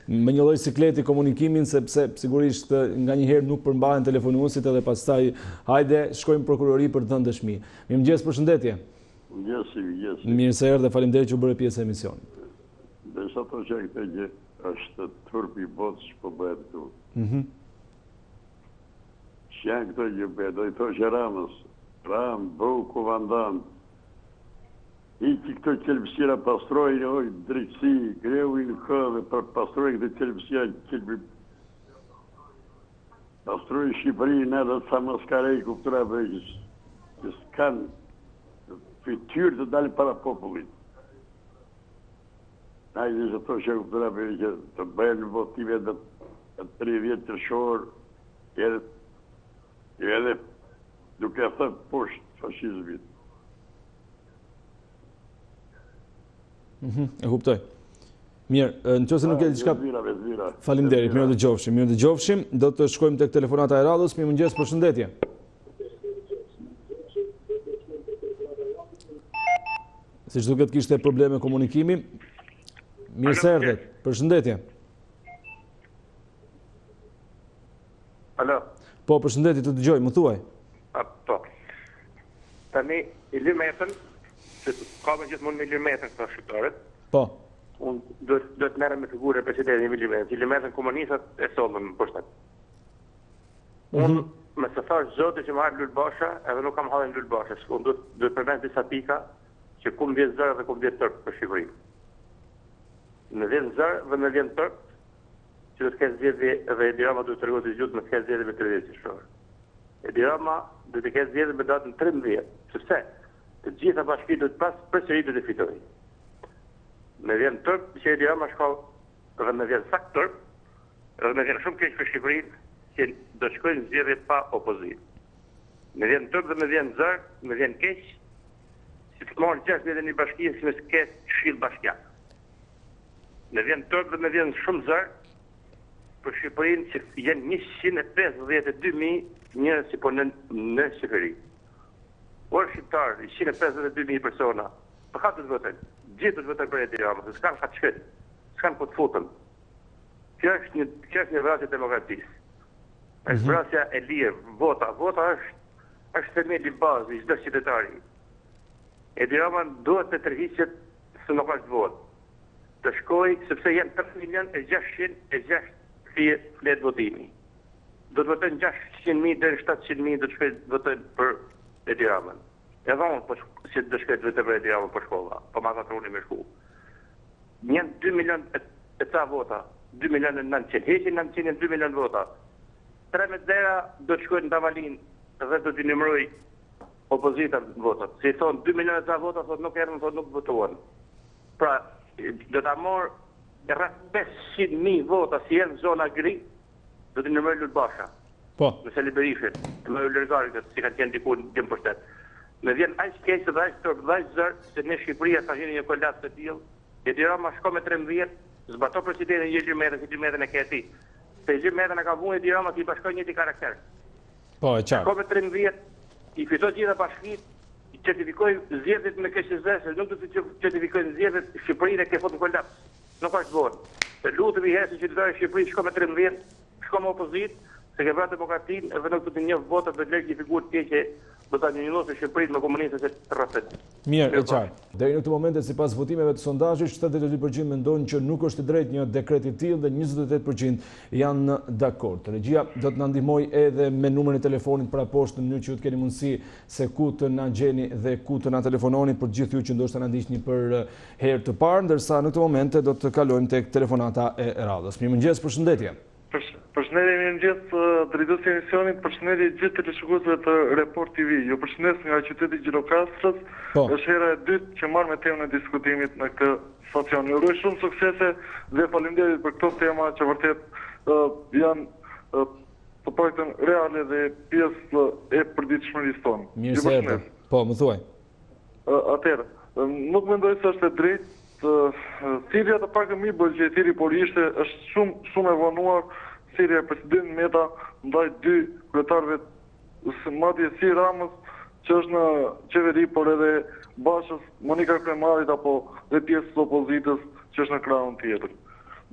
Speaker 1: një lloj sikleti komunikimin, sepse sigurisht nga njëherë nuk përmbahen telefonuesit edhe pastaj hajde shkojmë prokurori për të dhënë dëshmi. Mirëmëngjes, përshëndetje.
Speaker 10: Mirëmëngjes.
Speaker 1: Mirë se erdhe, faleminderit që u bërë pjesë e emisionit.
Speaker 10: Besa to që këtë gjë është turpi botës që po bëhet këtu. Që janë këto gjë bëhet, do i to që Ram, Bau, Kuvandant, i që këto qelbësira pastrojnë, drejtësi, greu i në këve, pastrojnë këtë qelbësira, pastrojnë Shqipërinë edhe sa maskarej kuptura vëgjës, që s'kanë fytyrë të dalë para popullit. Najde që to që kuptura vëgjë, të bëjnë votive dhe 30 Qershor, edhe duke thënë poshtë fashizmit.
Speaker 1: E kuptoj. Mirë, në qëse nuk e diçka... Faleminderit, mirë të gjofshim. Do të shkojmë tek telefonata e radhës. Mirëmëngjes, përshëndetje. Siç duket kishte probleme komunikimi. Mirë se erdhët. Përshëndetje.
Speaker 11: Alo.
Speaker 1: Po, përshëndetje, të dëgjoj, më thuaj.
Speaker 11: Po. Tani, Ilir Metën, ka me gjithmonë milimetën këta shqiptarët.
Speaker 1: Po.
Speaker 11: Unë do të merrem me figurën e presidentit milimetën. Milimetën komunistat e sollën në pushtet. Unë me të thash zoti që më hap Lulbasha, edhe nuk kam hallën Lulbasha. Unë do të përmend disa pika që ku më vjen zër dhe ku më vjen tërp për Shqipërinë. Më vjen zër dhe më vjen tërp që do të ketë zgjedhje dhe Edi Rama do të tregojë gjithë me të ketë zgjedhje me 30 qershor. Edi Rama do të ketë zgjedhje me datën 13, sepse të gjitha bashkitë do të pas përsëri do të fitojnë. Me vjen tërp që Edi Rama shkon dhe me vjen sakt tërp, dhe me vjen shumë keq për Shqipërinë që do shkojnë zgjedhje pa opozitë. Me vjen tërp dhe me vjen zër, me vjen keq që të marrë 6 vjetë një bashkijë si me s'ketë këshill bashkiak. Me vjen tërp dhe me vjen shumë zër për Shqipërinë që jenë 152.000 njerëz që punojnë në Shqipëri. Por shqiptar, 152.000 persona, për ka të votojnë? Gjithë do të votojnë për Edi Rama, se s'kan ka të shkët, s'kan ku të futën. Kjo është një vrasje demokratisë. Është vrasja e lirë, vota. Vota është themeli bazë i çdo qytetari. Edi Rama duhet të tërhiqet se nuk është votë. Të shkoj, sepse janë 3.600.000 fletë votimi. Do të votojnë 600.000 deri 700.000 do të shkojnë votojnë për Edi Ramën. Edhe unë që do shkojnë votojnë për Edi Ramën për shkolla, po ma ka truni me shku. Njën 2 milion e ca vota, 2 milion e 900, heqin 900 janë 2 milion vota. 13 dera do të shkojnë në Davalin dhe do t'i numëroj opozita votat. Si thonë 2 milion e ca vota, thotë nuk erën, thotë nuk votuan. Pra, do t'a morë rreth 500.000 vota si janë zona gri, do t'i numëroj Lulbasha.
Speaker 1: Po.
Speaker 11: Nëse Liberishin, me Lërgarit, si kanë qenë diku në gjemë pushtet. Me vjen aq keq dhe aq tërp dhe aq zër, se në Shqipëria ka qenë një kollaps të tillë. Edi Rama shko me 13, zbato presidentin Ilir Metën, si Ilir Metën e keti. Se Ilir Metën e ka vunë Edi Rama si i bashkoj njëti karakter.
Speaker 1: Po, e qartë.
Speaker 11: Shko me 13, i fitoi gjitha bashkitë, i certifikoi zgjedhjet me KSZ, se nuk do të certifikojnë zgjedhjet, Shqipërinë e ke fut në kollaps. Nuk është vonë. Se lutemi herë qytetarë e Shqipërisë shko me 13, shko me opozitë, se ke vrarë demokratinë edhe nuk do të njeh votat dhe lek një figurë të keqe do ta njëjtojë Shqipërinë me komunistët e rrethët.
Speaker 1: Mirë, e qartë. Deri në këtë moment, sipas votimeve të sondazhit, 72% mendojnë që nuk është drejt një dekret i tillë dhe 28% janë dakord. Regjia do të na ndihmojë edhe me numrin e telefonit para poshtë në mënyrë që ju të keni mundësi se ku të na gjeni dhe ku të na telefononi për gjithë ju që ndoshta na ndiqni për herë të parë, ndërsa në këtë moment do të kalojmë tek telefonata e radhës. Mirëmëngjes, përshëndetje.
Speaker 12: Përshëndetje, mirëmëngjes drejtuesi i emisionit, përshëndetje gjithë teleshikuesve të Report TV. Ju përshëndes nga qyteti Gjirokastrës. Është hera e dytë që marr me temën e diskutimit në këtë stacion. Ju uroj shumë suksese dhe faleminderit për këto tema që vërtet janë të paktën reale dhe pjesë e përditshmërisë tonë.
Speaker 1: Mirë se erdhët. Po, më thuaj.
Speaker 12: Atëherë, nuk mendoj se është e drejtë. Sirja të pak e mi bëllë që e tiri, por është shumë e vonuar Sirja e president Meta ndaj 2 kryetarëve madje si Ramës që është në qeveri, por edhe Bashës, Monika Kremarit apo dhe pjesës opozitës që është në krahun tjetër.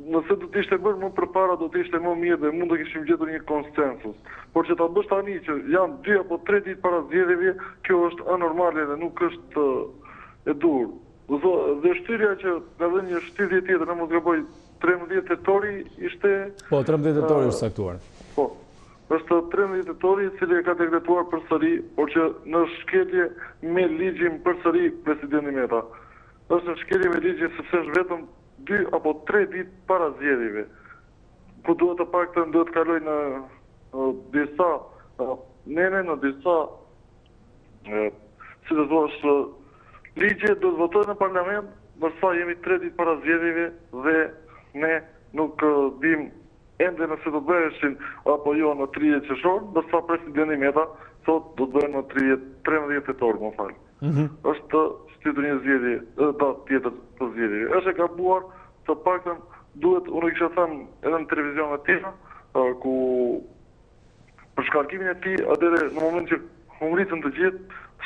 Speaker 12: Nëse do të ishte bërë më përpara, do të ishte më mirë dhe mund të kishim gjetur një konsensus. Por që ta bësh tani që janë 2 apo 3 ditë para zgjedhjeve, kjo është anormale dhe nuk është e durë. Dhe shtyrja që ka dhënë një shtyrje tjetër, në mos gaboj 13 tetori ishte...
Speaker 1: Po, 13 tetori është saktuar.
Speaker 12: Po, është 13 tetori cili e ka dekretuar përsëri, por që në shkelje me ligjin përsëri presidenti Meta. Është në shkelje me ligjin sepse është vetëm 2 apo 3 ditë para zgjedhjeve. Ku duhet të paktën duhet të kaloj në disa në disa si të thuash ligje do të votojnë në parlament, nërsa jemi 3 ditë para zgjedhjeve dhe ne nuk dim ende nëse do të bëheshin apo jo në 30 qershor, nërsa presidenti Meta thot do të bëhen në 13 tetor, më fal. Është shtytur një zgjedhje, datë tjetër të zgjedhjeve. Është e gabuar, të paktën duhet, unë kisha thënë edhe në televizionet tjera, ku për shkarkimin e tij, atëherë në moment që humritën të gjithë,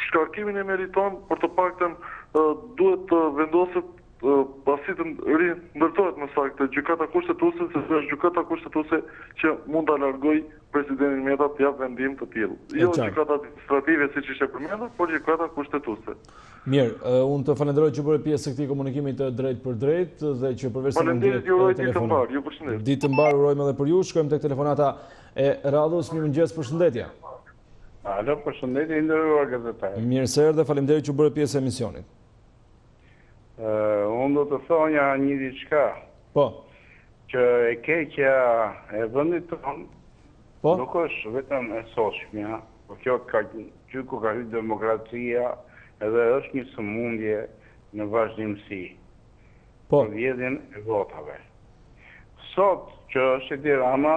Speaker 12: shkarkimin e meriton, por të paktën duhet të vendoset pasi të ndërtohet më saktë gjykata kushtetuese, sepse është gjykata kushtetuese që mund ta largoj presidenti Meta të jap vendim të tillë. Jo gjykata administrative siç ishte përmendur, por gjykata kushtetuese.
Speaker 1: Mirë, unë të falenderoj që bëre pjesë e këtij komunikimi të drejt për drejt dhe që përveç se mund të
Speaker 12: telefonat. Ju përshëndet.
Speaker 1: Ditë të mbar urojmë edhe për ju. Shkojmë tek telefonata e radhës. Mirëmëngjes, përshëndetje.
Speaker 13: Alo, përshëndetje, nderuar gazetar.
Speaker 1: Mirë se erdhe, faleminderit që bëre pjesë e emisionit.
Speaker 13: Unë do të thonja një diçka.
Speaker 1: Po.
Speaker 13: Që e keqja e vendit tonë nuk është vetëm e sotshmja, por kjo ka hyrë demokracia edhe është një sëmundje në vazhdimsi. Për vjedhjen e votave. Sot që është Edi Rama,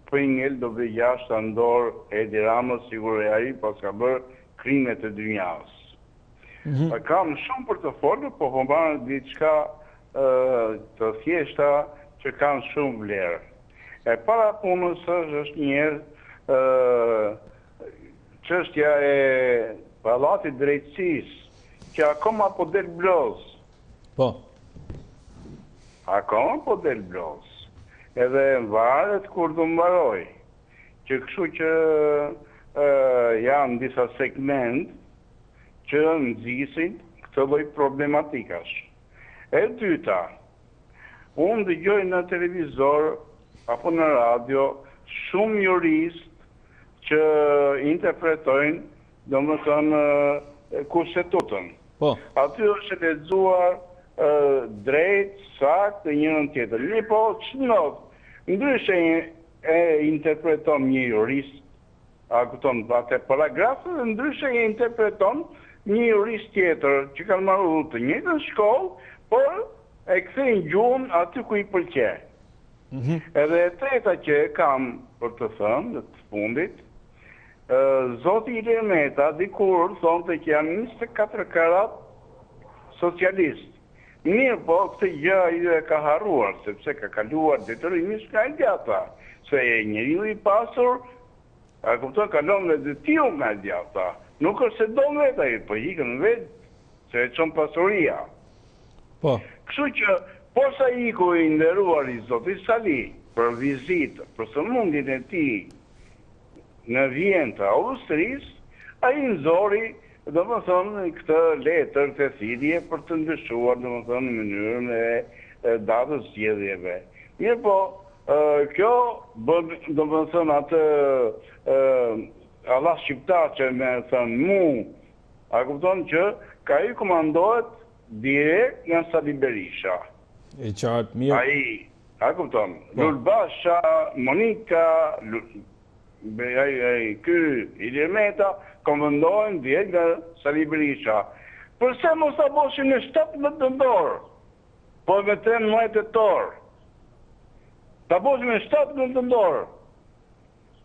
Speaker 13: për ngel do bëj jashtë ndorë Edi Rama sigur e ai pas ka bërë krimet e dynjas. Kam shumë për të folur, po marrë diçka të thjeshta që kanë shumë vlerë. E para punës është njerë çështja e Pallatit Drejtësisë, që akoma po del bloz.
Speaker 1: Po.
Speaker 13: Akoma po del bloz. Edhe varet kur do mbaroj. Që kështu që janë disa segment që nxisin këtë lloj problematikash. E dyta, unë dëgjoj në televizor apo në radio shumë jurist që interpretojnë, domethënë, kushtetutën.
Speaker 1: Po.
Speaker 13: Aty është lexuar drejt, saktë njërin tjetër. Mirë po, ç'not, ndryshe e interpreton një jurist, a kupton, atë paragrafë, ndryshe e interpreton një jurist tjetër që kanë marrë të njëjtën shkollë, por e kthejnë gjuhën aty ku i pëlqej. Edhe e treta që kam për të thënë, të fundit, Zoti Ilir Meta dikur thonte që janë 24 karat socialist. Mirë po, këtë gjë ai e ka harruar, sepse ka kaluar detyrimisht nga Eljata, se e njeriu i pasur, a kupton, kalon me detyru nga Eljata. Nuk është se do vetë ai, po ikën vetë, se e çon pasuria.
Speaker 1: Po.
Speaker 13: Kështu që posa iku i nderuar i Zotit Sali për vizitë, për sëmundjen e tij në Vjenë të Austrisë, ai nxori, domethënë, këtë letër të thirrje për të ndryshuar, domethënë, mënyrën e datës zgjedhjeve. Mirë po, kjo bën, domethënë, atë Allah shqiptar që me thënë mu, a kupton që ka i komandohet direkt nga Sali Berisha.
Speaker 1: E qartë, mirë.
Speaker 13: Ai, a kupton, Lulbasha, Monika, ky Ilir Meta komandohen direkt nga Sali Berisha. Përse mos ta boshin në 17 nëntor, po me 13 tetor. Ta boshin në 17 nëntor.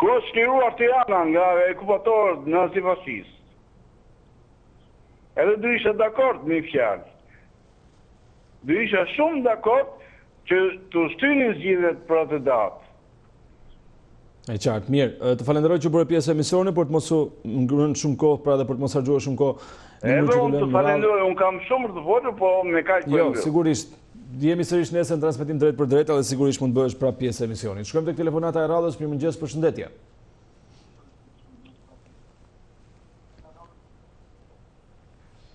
Speaker 13: Kur është shliruar Tirana nga okupatorët nazifascistë. Edhe do isha dakord me fjalë. Do isha shumë dakord që të shtynin zgjidhjet për atë datë.
Speaker 1: E qartë, mirë. Të falenderoj që bëre pjesë e emisionit, por të mos u ngrënë shumë kohë, pra dhe për të mos harxuar shumë kohë.
Speaker 13: Edhe unë të falenderoj, unë kam shumë të folur, po me kaq po.
Speaker 1: Jo, sigurisht. Jemi sërish nesër në transmetim drejt për drejt, edhe sigurisht mund bëhesh prapë pjesë e emisionit. Shkojmë tek telefonata e radhës. Mirëmëngjes, përshëndetje.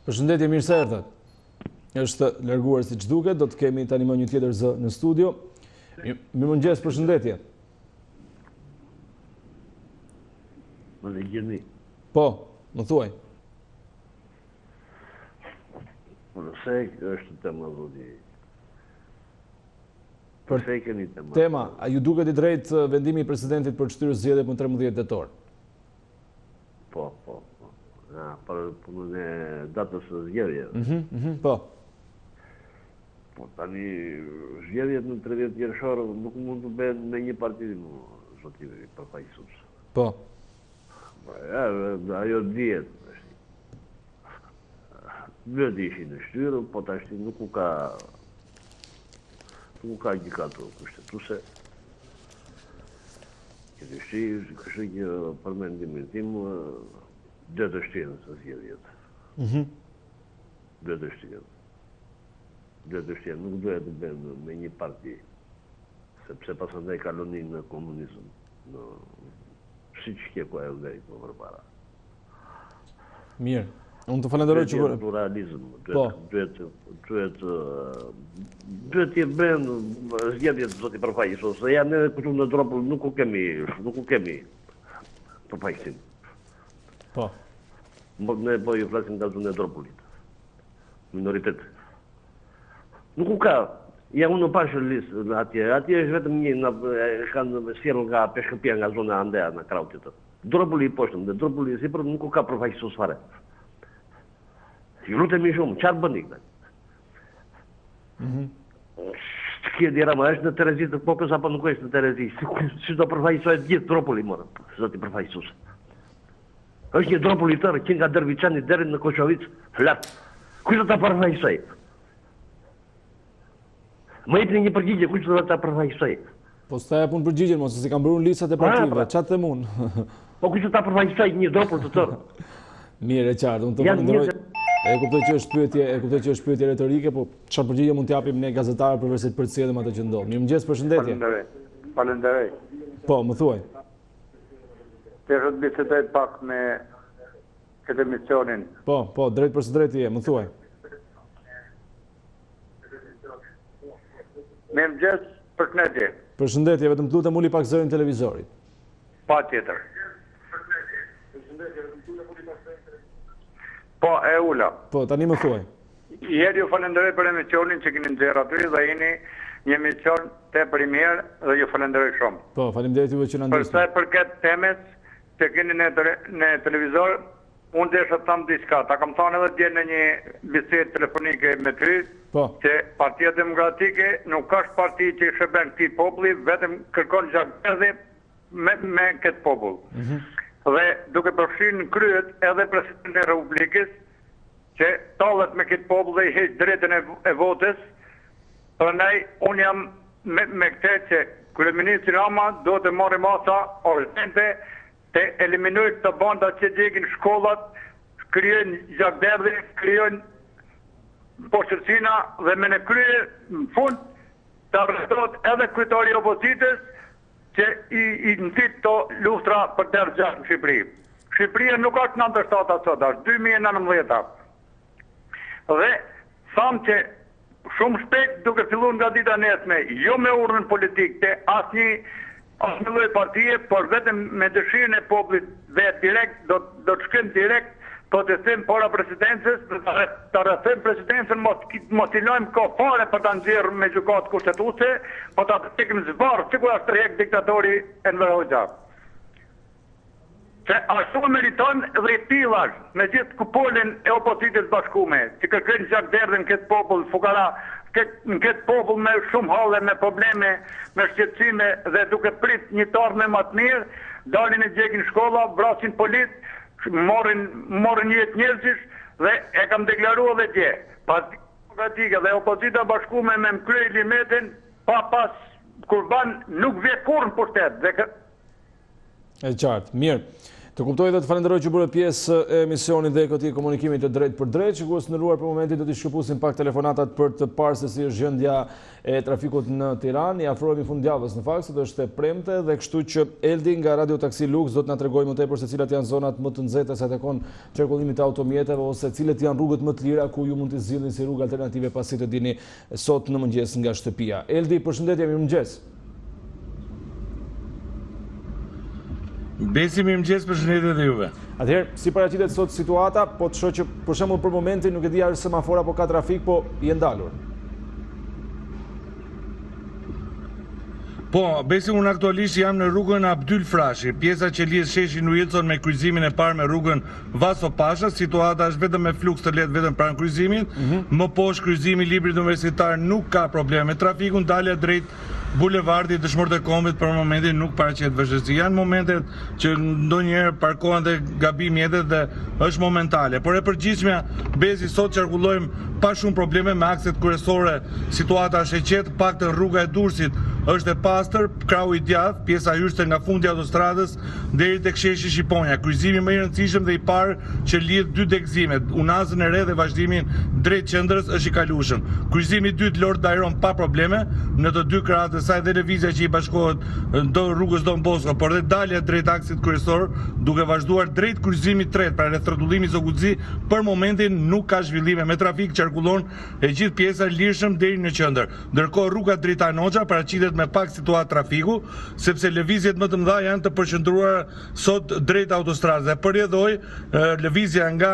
Speaker 1: Përshëndetje, mirë se erdhët. Është larguar siç duket, do të kemi tani më një tjetër zë në studio. Mirëmëngjes, përshëndetje.
Speaker 14: Më dëgjoni?
Speaker 1: Po, më thuaj.
Speaker 14: Përse është tema zoti? Përse keni tema?
Speaker 1: Tema, a ju duket i drejtë vendimi i presidentit për të shtyrë zgjedhjet në 13 tetor?
Speaker 14: Po. Për punën e datës së zgjedhjeve.
Speaker 1: Po.
Speaker 14: Po tani zgjedhjet në 30 Qershor nuk mund të bëhen me një parti zoti përfaqësues.
Speaker 1: Po.
Speaker 14: Ajo dihet. Vetë ishin në shtyrë, po tash nuk u ka gjykatur kushtetuese. Kështu që për mendimin tim do të shtihen së zgjedhjet. Do të shtihen. Nuk duhet të bëhen me një parti, sepse pasandaj kalonin në komunizëm. siç ke ku ajo drejt më përpara.
Speaker 1: Mirë. Unë të falenderoj që për
Speaker 14: pluralizëm. Duhet të bën zgjedhjet zoti përfaqësues. Se janë edhe këtu në Dropull nuk u kemi përfaqësim.
Speaker 1: Po.
Speaker 14: Ne po ju flasim nga zona e Dropullit. Minoritet. Nuk u ka. Ja unë pash listë atje. Atje është vetëm një kanë sjellë nga Peshkëpia nga zona Andea në Krautit. Dropulli i poshtëm, dhe Dropulli sipër nuk u ka përfaqësues fare. Ju lutemi shumë, çfarë bëni këta? Kjo dirama është në Terezi të Kokës apo nuk është në Terezi? Si do përfaqësohet gjithë Dropulli morë, zoti përfaqësues. Është një Dropulli tërë që nga Derviçani deri në Koçovic, flat. Kush do ta përfaqësoj? Më jepni një përgjigje, kush do ta përfaqësoj?
Speaker 1: Po sta japun përgjigjen mos, se kam bërë listat e partive, çfarë them unë?
Speaker 14: Po kush do ta përfaqësoj një Dropull të tërë?
Speaker 1: Mirë, e qartë, unë të falenderoj. E kuptoj që është pyetje retorike, po çfarë përgjigje mund t'japim ne gazetarë përveç se të përcjellim atë që ndodh. Mirëmëngjes, përshëndetje.
Speaker 15: Falenderoj.
Speaker 1: Po, më thuaj.
Speaker 15: Të bisedoj pak me këtë emisionin.
Speaker 1: Po, drejt për së drejti je, më thuaj.
Speaker 15: Mirëmëngjes, përshëndetje.
Speaker 1: Përshëndetje, vetëm të lutem uli pak zërin televizorit.
Speaker 15: Patjetër. Po, e ula.
Speaker 1: Po, tani më thuaj.
Speaker 15: Jeri ju falenderoj për emisionin që keni nxjerrë aty dhe jeni një emision tepër i mirë dhe ju falenderoj shumë.
Speaker 1: Po, faleminderit juve që na ndihmoni.
Speaker 15: Për sa i përket temës që keni në televizor, unë desha të them diçka. Ta kam thënë edhe dje në një bisedë telefonike me ty, që Partia Demokratike nuk është parti që i shërben këtij populli, vetëm kërkon gjakderdhje me këtë popull. Dhe duke përfshirë në kryet edhe presidentin e Republikës që tallet me këtë popull dhe i heq drejtën e votës. Prandaj unë jam me këtë që kryeministri Rama do të marrë masa urgjente të eliminojë të banda që djegin shkollat, krijojnë gjakderdhje, krijojnë poshtërcina dhe me në krye në fund të arrestohet edhe kryetari i opozitës që i ndit të luftra për tërë gjatë në Shqipëri. Shqipëria nuk është 97 sot, është 2019. Dhe thamë që shumë shpejt duke filluar nga dita nesme, jo me urdhën politik të asnjë lloj partie, por vetëm me dëshirën e popullit dhe direkt do të shkojmë direkt protestim para presidencës, të rrethojmë presidencën, mos i lojmë kohë fare për ta nxjerrë me gjykatë kushtetuese, po ta prekim zvarr, sikur ashtu rrek diktatori Enver Hoxha. Se ashtu meriton dhe i tillash me gjithë kupolin e opozitës bashkume, që kërkojnë gjakderdhjen këtë popull fukara, në këtë popull me shumë halle, me probleme, me shqetësime dhe duke prit një tarme më të mirë, dalin e djegin shkolla, vrasin policë, morën jetë njerëzish dhe e kam deklaruar edhe dje. Partia Demokratike dhe opozita bashkume me Mkryj Limetin pa pas kurban nuk vje kurrë në pushtet.
Speaker 1: E qartë, mirë. Të kuptoj dhe të falenderoj që bërë pjesë e emisionit dhe këtij komunikimit të drejt për drejt, që ku është ndëruar për momentin do t'i shkëpusim pak telefonatat për të parë se si është gjendja e trafikut në Tiranë. I afrohemi fundjavës në fakt, se do është e premte dhe kështu që Eldi nga Radio Taksi Lux do të na tregojë më tepër se cilat janë zonat më të nxehta sa takon qarkullimit të automjeteve ose cilat janë rrugët më të lira ku ju mund të zgjidhni si rrugë alternative pasi të dini sot në mëngjes nga shtëpia. Eldi, përshëndetje, mirëmëngjes.
Speaker 16: Besi mirëmëngjes, përshëndetje dhe juve.
Speaker 1: Atëherë, si paraqitet sot situata, po të shoh që për shembull për momentin nuk e di a është semafor apo ka trafik, po i e ndalur.
Speaker 16: Po, besi unë aktualisht jam në rrugën Abdyl Frashi, pjesa që lidh sheshin Wilson me kryqëzimin e parë me rrugën Vaso Pasha. Situata është vetëm me fluks të lehtë vetëm pranë kryqëzimit. Më poshtë kryqëzimi Librit Universitar nuk ka probleme me trafikun, dalja drejt bulevardit Dëshmorët e Kombit për momentin nuk paraqet vështirësi. Janë momentet që ndonjëherë parkohen dhe gabim mjetet dhe është momentale. Por e përgjithshmja, besi sot qarkullojmë pa shumë probleme me akset kryesore. Situata është e qetë, paktën rruga e Durrësit është e pastër, krahu i djathtë, pjesa hyrëse nga fundi i autostradës deri tek sheshi Shqiponja. Kryqëzimi më i rëndësishëm dhe i parë që lidh dy degëzimet, Unazën e Re dhe vazhdimin drejt qendrës është i kalueshëm. Kryqëzimi i dytë Lord Dajron pa probleme në të dy krahët e saj dhe lëvizja që i bashkohet do rrugës Don Bosco, por dhe dalja drejt aksit kryesor, duke vazhduar drejt kryqëzimit tret, pra rreth rrotullimit Zoguzi, për momentin nuk ka zhvillime me trafik, qarkullon e gjithë pjesa lirshëm deri në qendër. Ndërkohë rruga Dritan Hoxha paraqitet me pak situatë trafiku, sepse lëvizjet më të mëdha janë të përqendruara sot drejt autostradës. Dhe përjedhoi lëvizja nga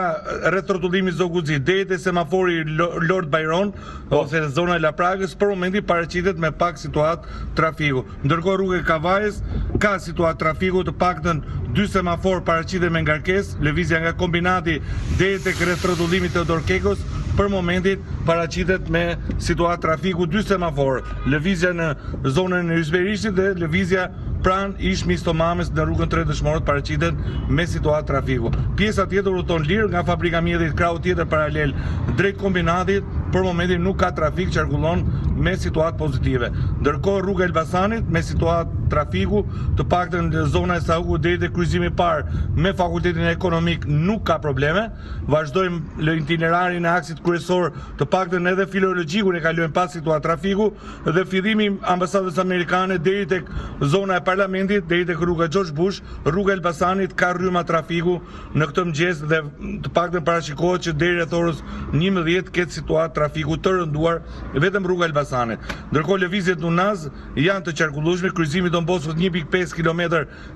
Speaker 16: rreth rrotullimit Zoguzi deri te semafori Lord Byron ose zona e Lapragës, për momentin paraqitet me pak situatë trafiku. Ndërkohë rruga e Kavajës ka situatë trafiku, të paktën 2 semafor paraqiten me ngarkesë, lëvizja nga kombinati deri tek rreth rrotullimit Teodor Kekos, për momentin paraqitet me situatë trafiku 2 semafor. Lëvizja në zonën e Ysberishtit dhe lëvizja pranë ish Mistomamës në rrugën 3 Dëshmorët paraqitet me situatë trafiku. Pjesa tjetër udhëton lirë nga fabrika mjedhit, krahu tjetër paralel drejt kombinatit, për momentin nuk ka trafik, qarkullon me situatë pozitive. Ndërkohë rruga Elbasanit me situatë trafiku, të paktën në zona e Sauku deri te kryqëzimi i parë me fakultetin ekonomik nuk ka probleme. Vazhdojmë në itinerarin e aksit kryesor, të paktën edhe filologjikun e kalojmë pas situatë trafiku dhe fillimi ambasadës amerikane deri tek zona e parlamentit, deri tek rruga George Bush, rruga Elbasanit ka rryma trafiku në këtë mëngjes dhe të paktën parashikohet që deri rreth orës 11 ketë situatë trafiku të rënduar vetëm rruga Elbasanit. Ndërkohë lëvizjet në Unaz janë të qarkullueshme, kryqëzimi Don Bosco 1.5 km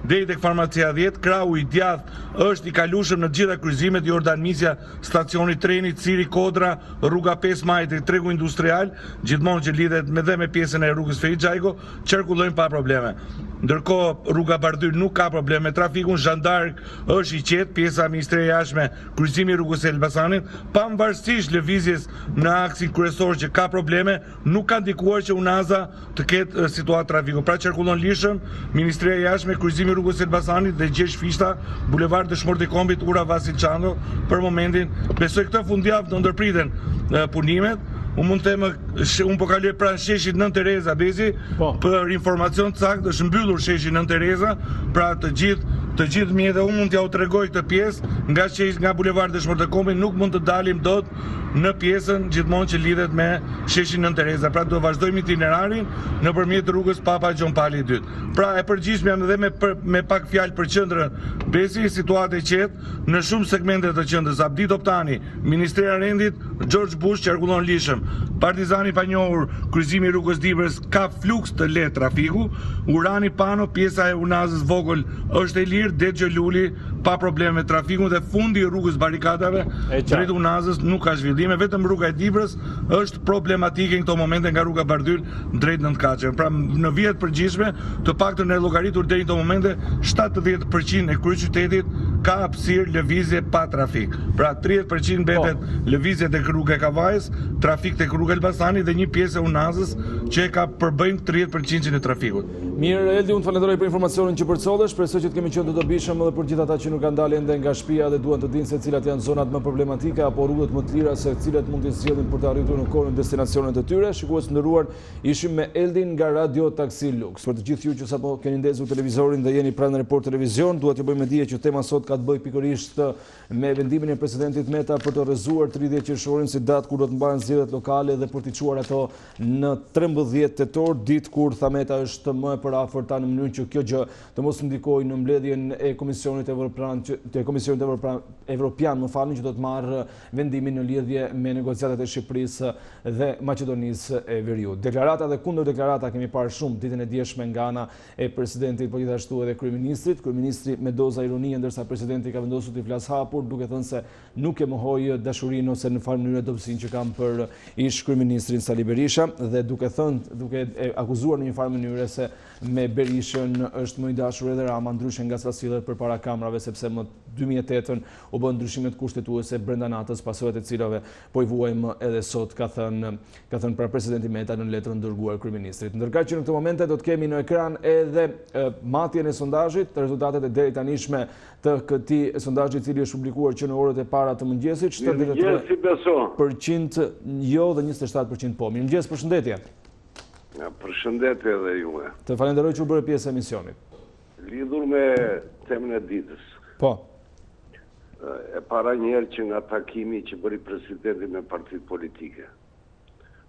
Speaker 16: deri tek farmacia 10, krahu i djathtë është i kalueshëm në të gjitha kryqëzimet, Jordan Misja, stacioni treni Ciri Kodra, rruga 5 Maj tek tregu industrial, gjithmonë që lidhet me pjesën e rrugës Ferit Xhaiko, qarkullojnë pa probleme. Ndërkohë rruga Bardhyl nuk ka probleme me trafikun, Zhandark është i qetë, pjesa Ministria e Jashtme, kryqëzimi rrugës Elbasanit, pavarësisht lëvizjes në aksin kryesor që ka probleme, nuk ka ndikuar që Unaza të ketë situatë trafiku. Pra qarkullon lirshëm Ministria e Jashtme, kryqëzimi rrugës Elbasanit dhe Gjergj Fishta, bulevard Dëshmorët e Kombit, ura Vasil Çando, për momentin besoj këtë fundjavë do ndërpriten punimet. Unë mund të them, unë po kaloj pranë sheshit Nën Tereza Bezi, për informacion saktë është mbyllur sheshi Nën Tereza, pra të gjithë mjetet, unë mund t'ja u tregoj këtë pjesë, nga bulevard Dëshmorët e Kombit nuk mund të dalim dot në pjesën gjithmonë që lidhet me sheshin Nën Tereza. Pra do vazhdojmë itinerarin nëpërmjet rrugës Papa Gjon Pali 2. Pra e përgjithshme jam edhe me pak fjalë për qendrën Besi, situatë e qetë në shumë segmente të qendrës. Abdi Toptani, Ministria e Rendit, George Bush qarkullon lirshëm. Partizani pa njohur, kryqëzimi rrugës Dibrës ka fluks të lehtë trafiku. Urani Pano, pjesa e Unazës vogël është e lirë, Det Luli pa probleme me trafikun dhe fundi i rrugës Barikadave drejt Unazës nuk ka zhvillime, vetëm rruga e Dibrës është problematike në këto momente nga rruga Bardhyl drejt Nëntkaçeve. Pra në vijat përgjithshme, të paktën e llogaritur deri në këto momente, 70% e kryeqytetit ka hapësirë lëvizje pa trafik. Pra 30% mbetet lëvizje tek rruga e Kavajës, trafik tek rruga Elbasanit dhe një pjesë e Unazës që ka përbëjnë 30% e trafikut.
Speaker 1: Mirë, Eldi, unë të falenderoj për informacionin që përcollesh, shpresoj që të kemi qenë të dobishëm edhe për gjithë ata që nuk kanë dalë ende nga shtëpia dhe duan të dinë se cilat janë zonat më problematike apo rrugët më të lira se cilat mund të zgjidhin për të arritur në kohën destinacionet e tyre. Shikues të nderuar, ishim me Eldin nga Radio Taxi Lux. Për të gjithë ju që sapo keni ndezur televizorin dhe jeni pranë Report Televizion, dua t'ju bëjmë dije që tema sot ka të bëjë pikërisht me vendimin e presidentit Meta për të rrezuar 30 qershorin si datë kur do të mbahen zgjedhjet lokale dhe për të çuar ato në 13 tetor, ditë kur tha Meta është më e përafërta në mënyrë që kjo gjë të mos ndikojë në mbledhjen e Komisionit Evropian, që do të marrë vendimin në lidhje me negociatat e Shqipërisë dhe Maqedonisë e Veriut. Deklarata dhe kundër deklarata kemi parë shumë ditën e djeshme nga ana e presidentit, por gjithashtu edhe kryeministrit. Kryeministri me doza ironie, ndërsa presidenti ka vendosur të flas hapur, duke thënë se nuk e mohoi dashurinë ose në farë mënyrë dobësinë që kam për ish kryeministrin Sali Berisha dhe duke akuzuar në një farë mënyrë se me Berishën është më i dashur edhe Rama, ndryshe nga sa sillet përpara kamerave, sepse më 2008 u bën ndryshimet kushtetuese brenda natës, pasojat e cilave po i vuajmë edhe sot, ka thënë pra presidenti Meta në letrën dërguar kryeministrit. Ndërkaq që në këtë momente do të kemi në ekran edhe matjen e sondazhit, rezultatet e deri tanishme të këtij sondazhi i cili është publikuar që në orët e para të mëngjesit, 73% jo dhe 27% po. Mirëmëngjes, përshëndetje.
Speaker 17: Përshëndetje edhe juve.
Speaker 1: Të falenderoj që u bërë pjesë e emisionit.
Speaker 17: Lidhur me temën e ditës.
Speaker 1: Po.
Speaker 17: E para njerë që nga takimi që bëri presidenti me partit politike.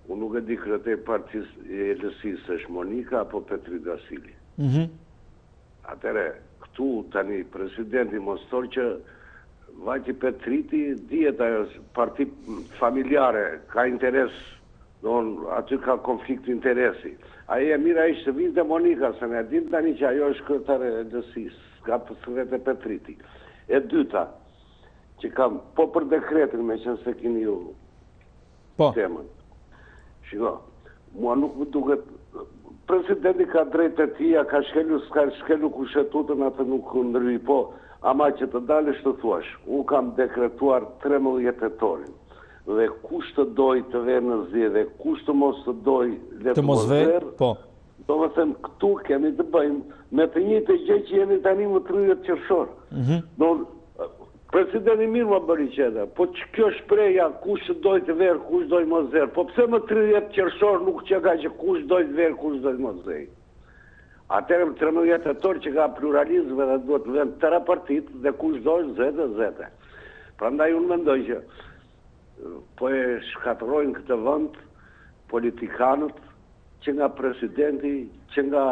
Speaker 17: Unë nuk e di kryetari partisë e LSI-së është Monika apo Petri Gasili. Atëre, këtu tani presidenti mostor që vajti Petriti dihet ajo parti familjare, ka interes, aty ka konflikt interesi. Ajo e mira ishte vinte Monika, se ne dim tani që ajo është kryetare e LSI-së, ka vetë Petriti. E dyta, që kam, po për dekretin me qenë se kini ju temën. Shiko, mua nuk më duket, presidenti ka drejt e tia, ka shkelu kushetutën atë nuk ndryj, po, ama që të dalësh të thuash, unë kam dekretuar 13 jetorin, dhe kush të doj të verë në zi, dhe kush të mos të doj dhe të mos verë, do më thëmë, këtu kemi të bëjmë, me të një të gjë që jemi tani më 30 qershor. Presidenti mirë më bëri qeda, po që kjo shpreja, kush të doj të verë, kush doj mos verë, po pse më 30 qershor nuk që ka që kush doj të verë, kush doj mos verë. Atërëm 13 jetotor që ka pluralizme dhe duhet të vend tëra partit dhe kush dojnë zete. Pra ndaj unë mendoj që po e shkatërojnë këtë vend politikanët që nga presidenti, që nga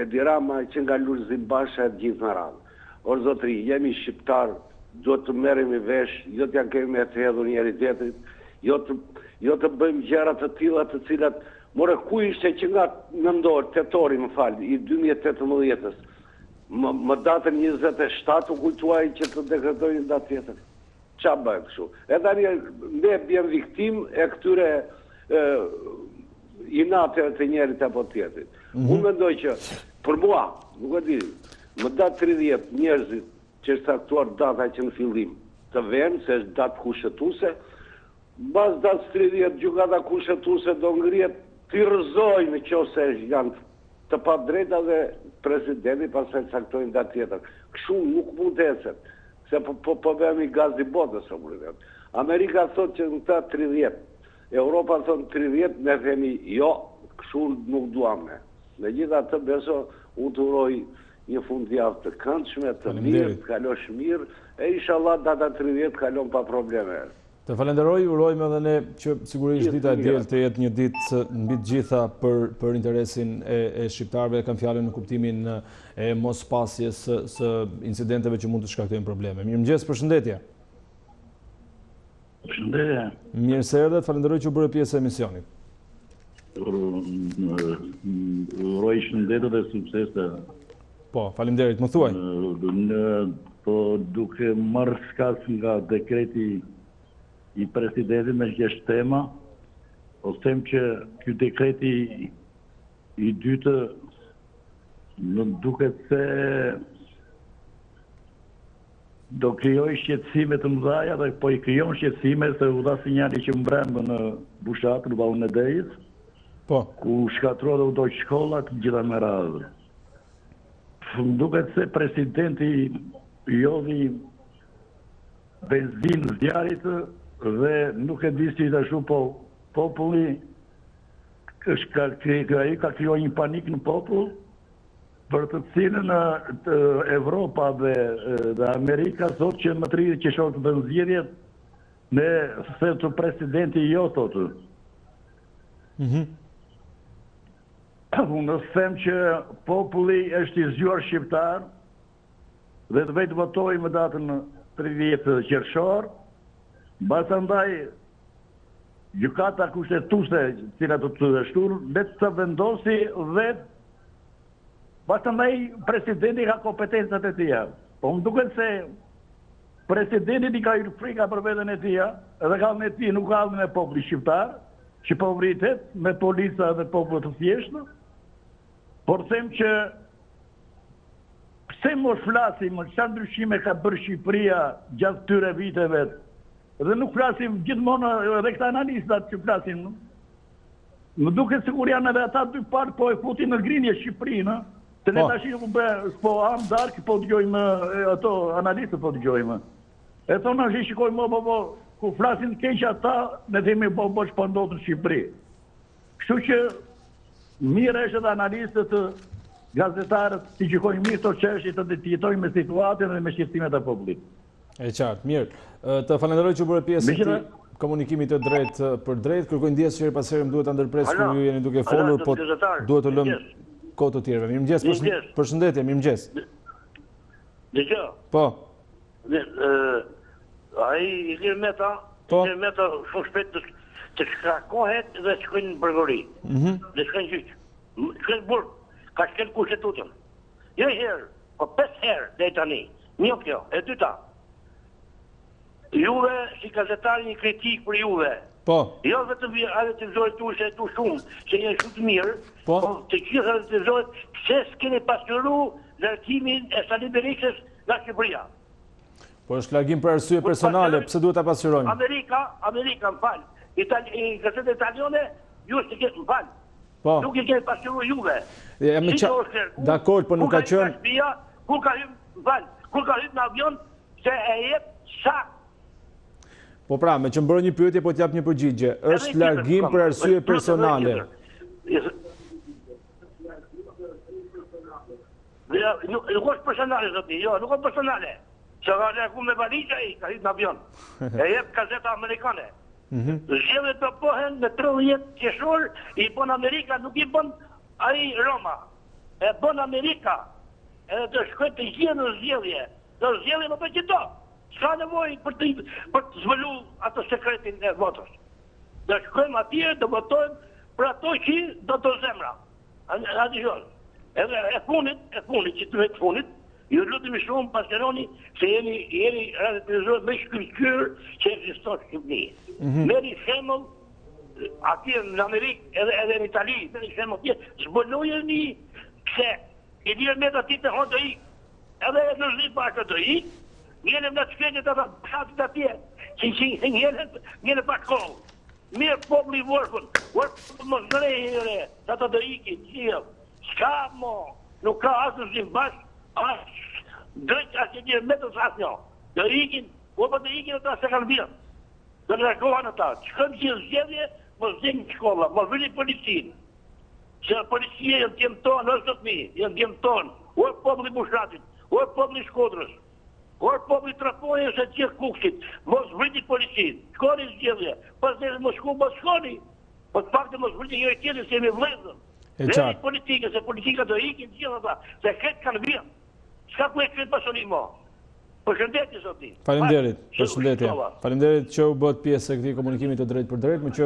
Speaker 17: Edi Rama, që nga Lulzim Basha e gjithë në radhë. O zotri, jemi shqiptarë, do të merrem i vesh, jo të janë kemi me të hedhur njëri tjetrit, jo të bëjmë gjëra të tilla të cilat more ku ishte që nga nëndor, tetori më fal, i 2018-ës, më datën 27 u kujtuaj që të dekretojnë datë tjetër. Qa bëjë kështu? E tani ne bjem viktim e këtyre inateve të njerit apo tjetrit. Unë mendoj që, për mua, nuk e di, më datë 30 njerëzit që është aktuar data që në fillim të venë, se është datë kushetuse, bas datë 30 gjukata kushetuse do ngrijet të rëzoj në qose janë të pa drejta dhe presidenti pasaj saktojnë datë tjetër. Këshu nuk mund të ecet, se po bëhemi gaz i botës. Amerika thot që në ta 30, Europa thot 30, ne themi jo, këshu nuk duam ne. Në gjitha të beso, unë të uroj një fundjavë të këndshme, të mirë, të kalosh mirë, e inshallah data 30 kalon pa probleme.
Speaker 1: Të falenderoj, urojmë edhe ne që sigurisht dita e diel të jetë një ditë mbi të gjitha për interesin e shqiptarëve, kanë fjalën në kuptimin e mos pasjes së incidenteve që mund të shkaktojnë probleme. Mirëmëngjes, përshëndetje.
Speaker 18: Përshëndetje.
Speaker 1: Mirë se erdhët, falenderoj që u bërë pjesë e emisionit.
Speaker 18: Uroj shëndetë dhe suksese.
Speaker 1: Po, faleminderit, më thuaj.
Speaker 18: Po duke marrë shkas nga dekreti i presidentit me që është tema, o them që kjo dekreti i dytë në duket se do krijoj shqetësime të mëdha dhe po i krijon shqetësime se u dha sinjali që mbrëmë në Bushat, në Vallën e Dejës, ku shkatrua dhe u dojë shkollat gjitha me radhë. Më duket se presidenti jodhi benzinë zjarit dhe nuk e di si të shu, po populli ka krijuar një panik në popull për të cilën Evropa dhe Amerika thot që më 30 qershor të bëjnë zgjedhjet me se të presidenti jo thotë. Unë them që populli është i zgjuar shqiptar dhe të vetë votoj më datën 30 qershor, pastaj gjykata kushtetuese cila do të shtur le të vendosi dhe pastaj presidenti ka kompetencat e tija. Po më duket se presidenti i ka hyrë frika për veten e tija dhe kallën e tij nuk kallën e popullit shqiptar, që po vritet me polica dhe popull të thjeshtë. Por them që pse mos flasim çfarë ndryshime ka bërë Shqipëria gjatë këtyre viteve dhe nuk flasim gjithmonë edhe këta analistat që flasin. Më duket sikur janë edhe ata dy parë po e futin në grinje Shqipërinë, se ne tash po am dark po dëgjojmë ato analistët po dëgjojmë. E thonë që shikojmë po ku flasin keq ata, ne themi po ç'po ndodh në Shqipëri. Kështu që mirë është edhe analistët, gazetarët, të gjykojnë mirë këto çështje, të jetojnë me situatën dhe me shqetësimet e popullit.
Speaker 1: E qartë, mirë. Të falenderoj që bëre pjesë komunikimit të drejtë për drejtë. Kërkoj ndjes që pas herë më duhet ta ndërpres kur ju jeni duke folur, po duhet të lëm kohë të tjerëve. Mirëmëngjes, përshëndetje, mirëmëngjes.
Speaker 19: Dëgjoj.
Speaker 1: Po.
Speaker 19: Ai Ilir Meta shumë shpejt të shkakohet dhe të shkojnë në burgori. Dhe shkojnë gjyq. Shkojnë burg, ka shkel kushtetutën. Jo herë, po 5 herë deri tani. Një kjo, e dyta. Juve, si gazetari, një kritik për juve.
Speaker 1: Po.
Speaker 19: Jo vetëm edhe televizorit tu se tu shumë, që jenë shumë të mirë,
Speaker 1: po
Speaker 19: të gjitha televizorit, pse s'keni pasqyru largimin e Sali Berishës nga Shqipëria.
Speaker 1: Po është largim për arsye personale, pse duhet ta pasqyrojmë?
Speaker 19: Amerika, më falë. Gazetat italiane, ju s'e keni, më falë.
Speaker 1: Po.
Speaker 19: Nuk e keni pasqyru juve.
Speaker 1: Dakor, po nuk ka qenë.
Speaker 19: Kur ka hyrë në avion, se e jep shak.
Speaker 1: Po pra, me që më bërë një pyetje, po t'jap një përgjigje. Është largim për arsye personale.
Speaker 19: Nuk është personale, zoti, jo, nuk është personale. Që ka largu me valizha i, ka hyrë në avion. E jep gazeta amerikane. Zgjedhjet të bëhen në 30 qershor, i bën Amerika, nuk i bën ai Roma. E bën Amerika. Edhe të shkojnë të gjithë në zgjedhje. Në zgjedhje më për qëto. S'ka nevojë për të zhvelu ato sekretin e votës. Dhe shkojmë atje, do votojmë për ato që do të zemra. Edhe e funit, që të vetë funit, ju lutemi shumë pasqyroni se jeni radiotelevizor me shkëlqyer që ekziston në Shqipëri. Merri shembull atje në Amerikë edhe në Itali, merri shembull atje, zbulojeni se i dirë me të të honë të ikë, edhe në zi bashkë të ikë, njënëm në të shkjenjët atë shatit atje, që njënëm pa kohë. Mirë popli vërfën, vërfën më zgrejë, që atë të ikë, qilë, s'ka mo, nuk ka asë në zi bashkë, asë drejtë asë që njërë me të sasë një. Të ikin, po për të ikin ata se kanë bjërë. Të reagohan ata, që këmë që zgjedhje, më zhengë shkolla, më vëni policinë. Që policia janë tjemë tonë, është të mi, janë tjemë tonë, o e popli Bushratit, o e popli Shkodrës, o e popli Trapojë se gjithë kukshit, mos vriti policinë, shkoni zgjedhje, pas dhe mos shku, mos shkoni, po të pak të mos vriti njëri tjetër se jemi vlezën. Veri politike, se politika do ikin gjithë ata, se këtë kanë vjen, s'ka ku e këtë pasonin mo. Përshëndetje, zoti.
Speaker 1: Faleminderit, përshëndetje. Faleminderit që u bët pjesë e këtij komunikimi të drejtë për drejtë, më që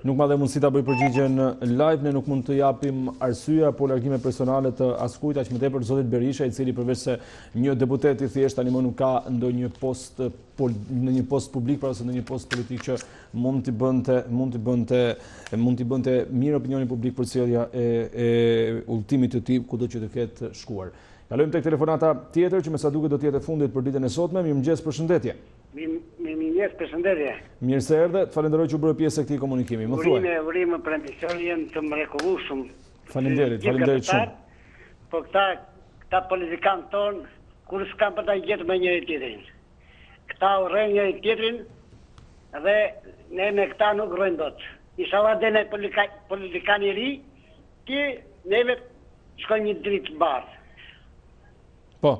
Speaker 1: nuk ma dhe mundësi ta bëj përgjigjen live, ne nuk mund të japim arsye apo largime personale të askujt, aq më tepër zotit Berisha, i cili përveç se një deputet i thjesht tani më nuk ka ndonjë post në një post publik, para se në një post politik që mund t'i bënte mirë opinionin publik për sjellja e udhëtimit të tij kudo që të ketë shkuar. Kalojmë tek telefonata tjetër që me sa duket do të jetë e fundit për ditën e sotme. Mirëmëngjes, përshëndetje.
Speaker 20: Mirëmëngjes, përshëndetje.
Speaker 1: Mirë se erdhe, të falenderoj që u bëre pjesë e këtij komunikimi. Më thuaj.
Speaker 20: Urime për emisionin të mrekullueshëm.
Speaker 1: Faleminderit shumë.
Speaker 20: Po këta politikanë tonë, kur s'kan për ta gjetur me njëri tjetrin. Këta urrejnë njëri tjetrin dhe ne me këta nuk rrojnë dot. Inshallah dhe ne politikanë i ri, që neve shkojnë një dritë bardhë.
Speaker 1: Po.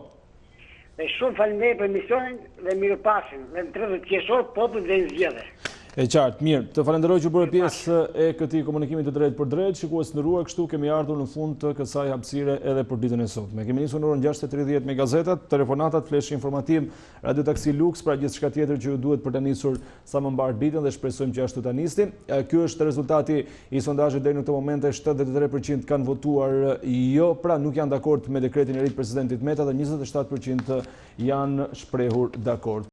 Speaker 20: Dhe shumë faleminderit për emisionin dhe mirëpafshim. Dhe në 30 qershor popull dhe zgjedhje.
Speaker 1: E qartë, mirë. Të falenderoj që bëre pjesë e këtij komunikimi të drejtë për drejtë. Shikues të nderuar, kështu kemi ardhur në fund të kësaj hapësire edhe për ditën e sotme. Kemi nisur në orën 6:30 me gazetat, telefonatat, flesh informativ, Radio Taksi Lux, pra gjithçka tjetër që ju duhet për të nisur sa më mbar ditën dhe shpresojmë që ashtu ta nisni. Ky është rezultati i sondazhit deri në këtë moment, 73% kanë votuar jo, pra nuk janë dakord me dekretin e ri të presidentit Meta dhe 27% janë shprehur dakord.